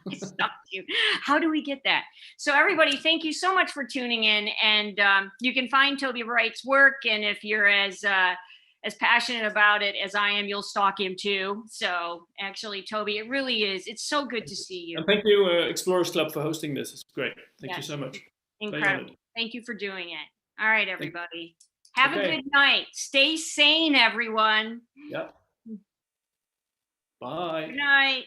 [SPEAKER 1] I stalked you. How do we get that? So everybody, thank you so much for tuning in. And you can find Toby Wright's work. And if you're as passionate about it as I am, you'll stalk him too. So actually, Toby, it really is. It's so good to see you.
[SPEAKER 2] And thank you, Explorers Club, for hosting this. It's great. Thank you so much.
[SPEAKER 1] Incredible. Thank you for doing it. All right, everybody. Have a good night. Stay sane, everyone.
[SPEAKER 2] Yep. Bye.
[SPEAKER 1] Good night.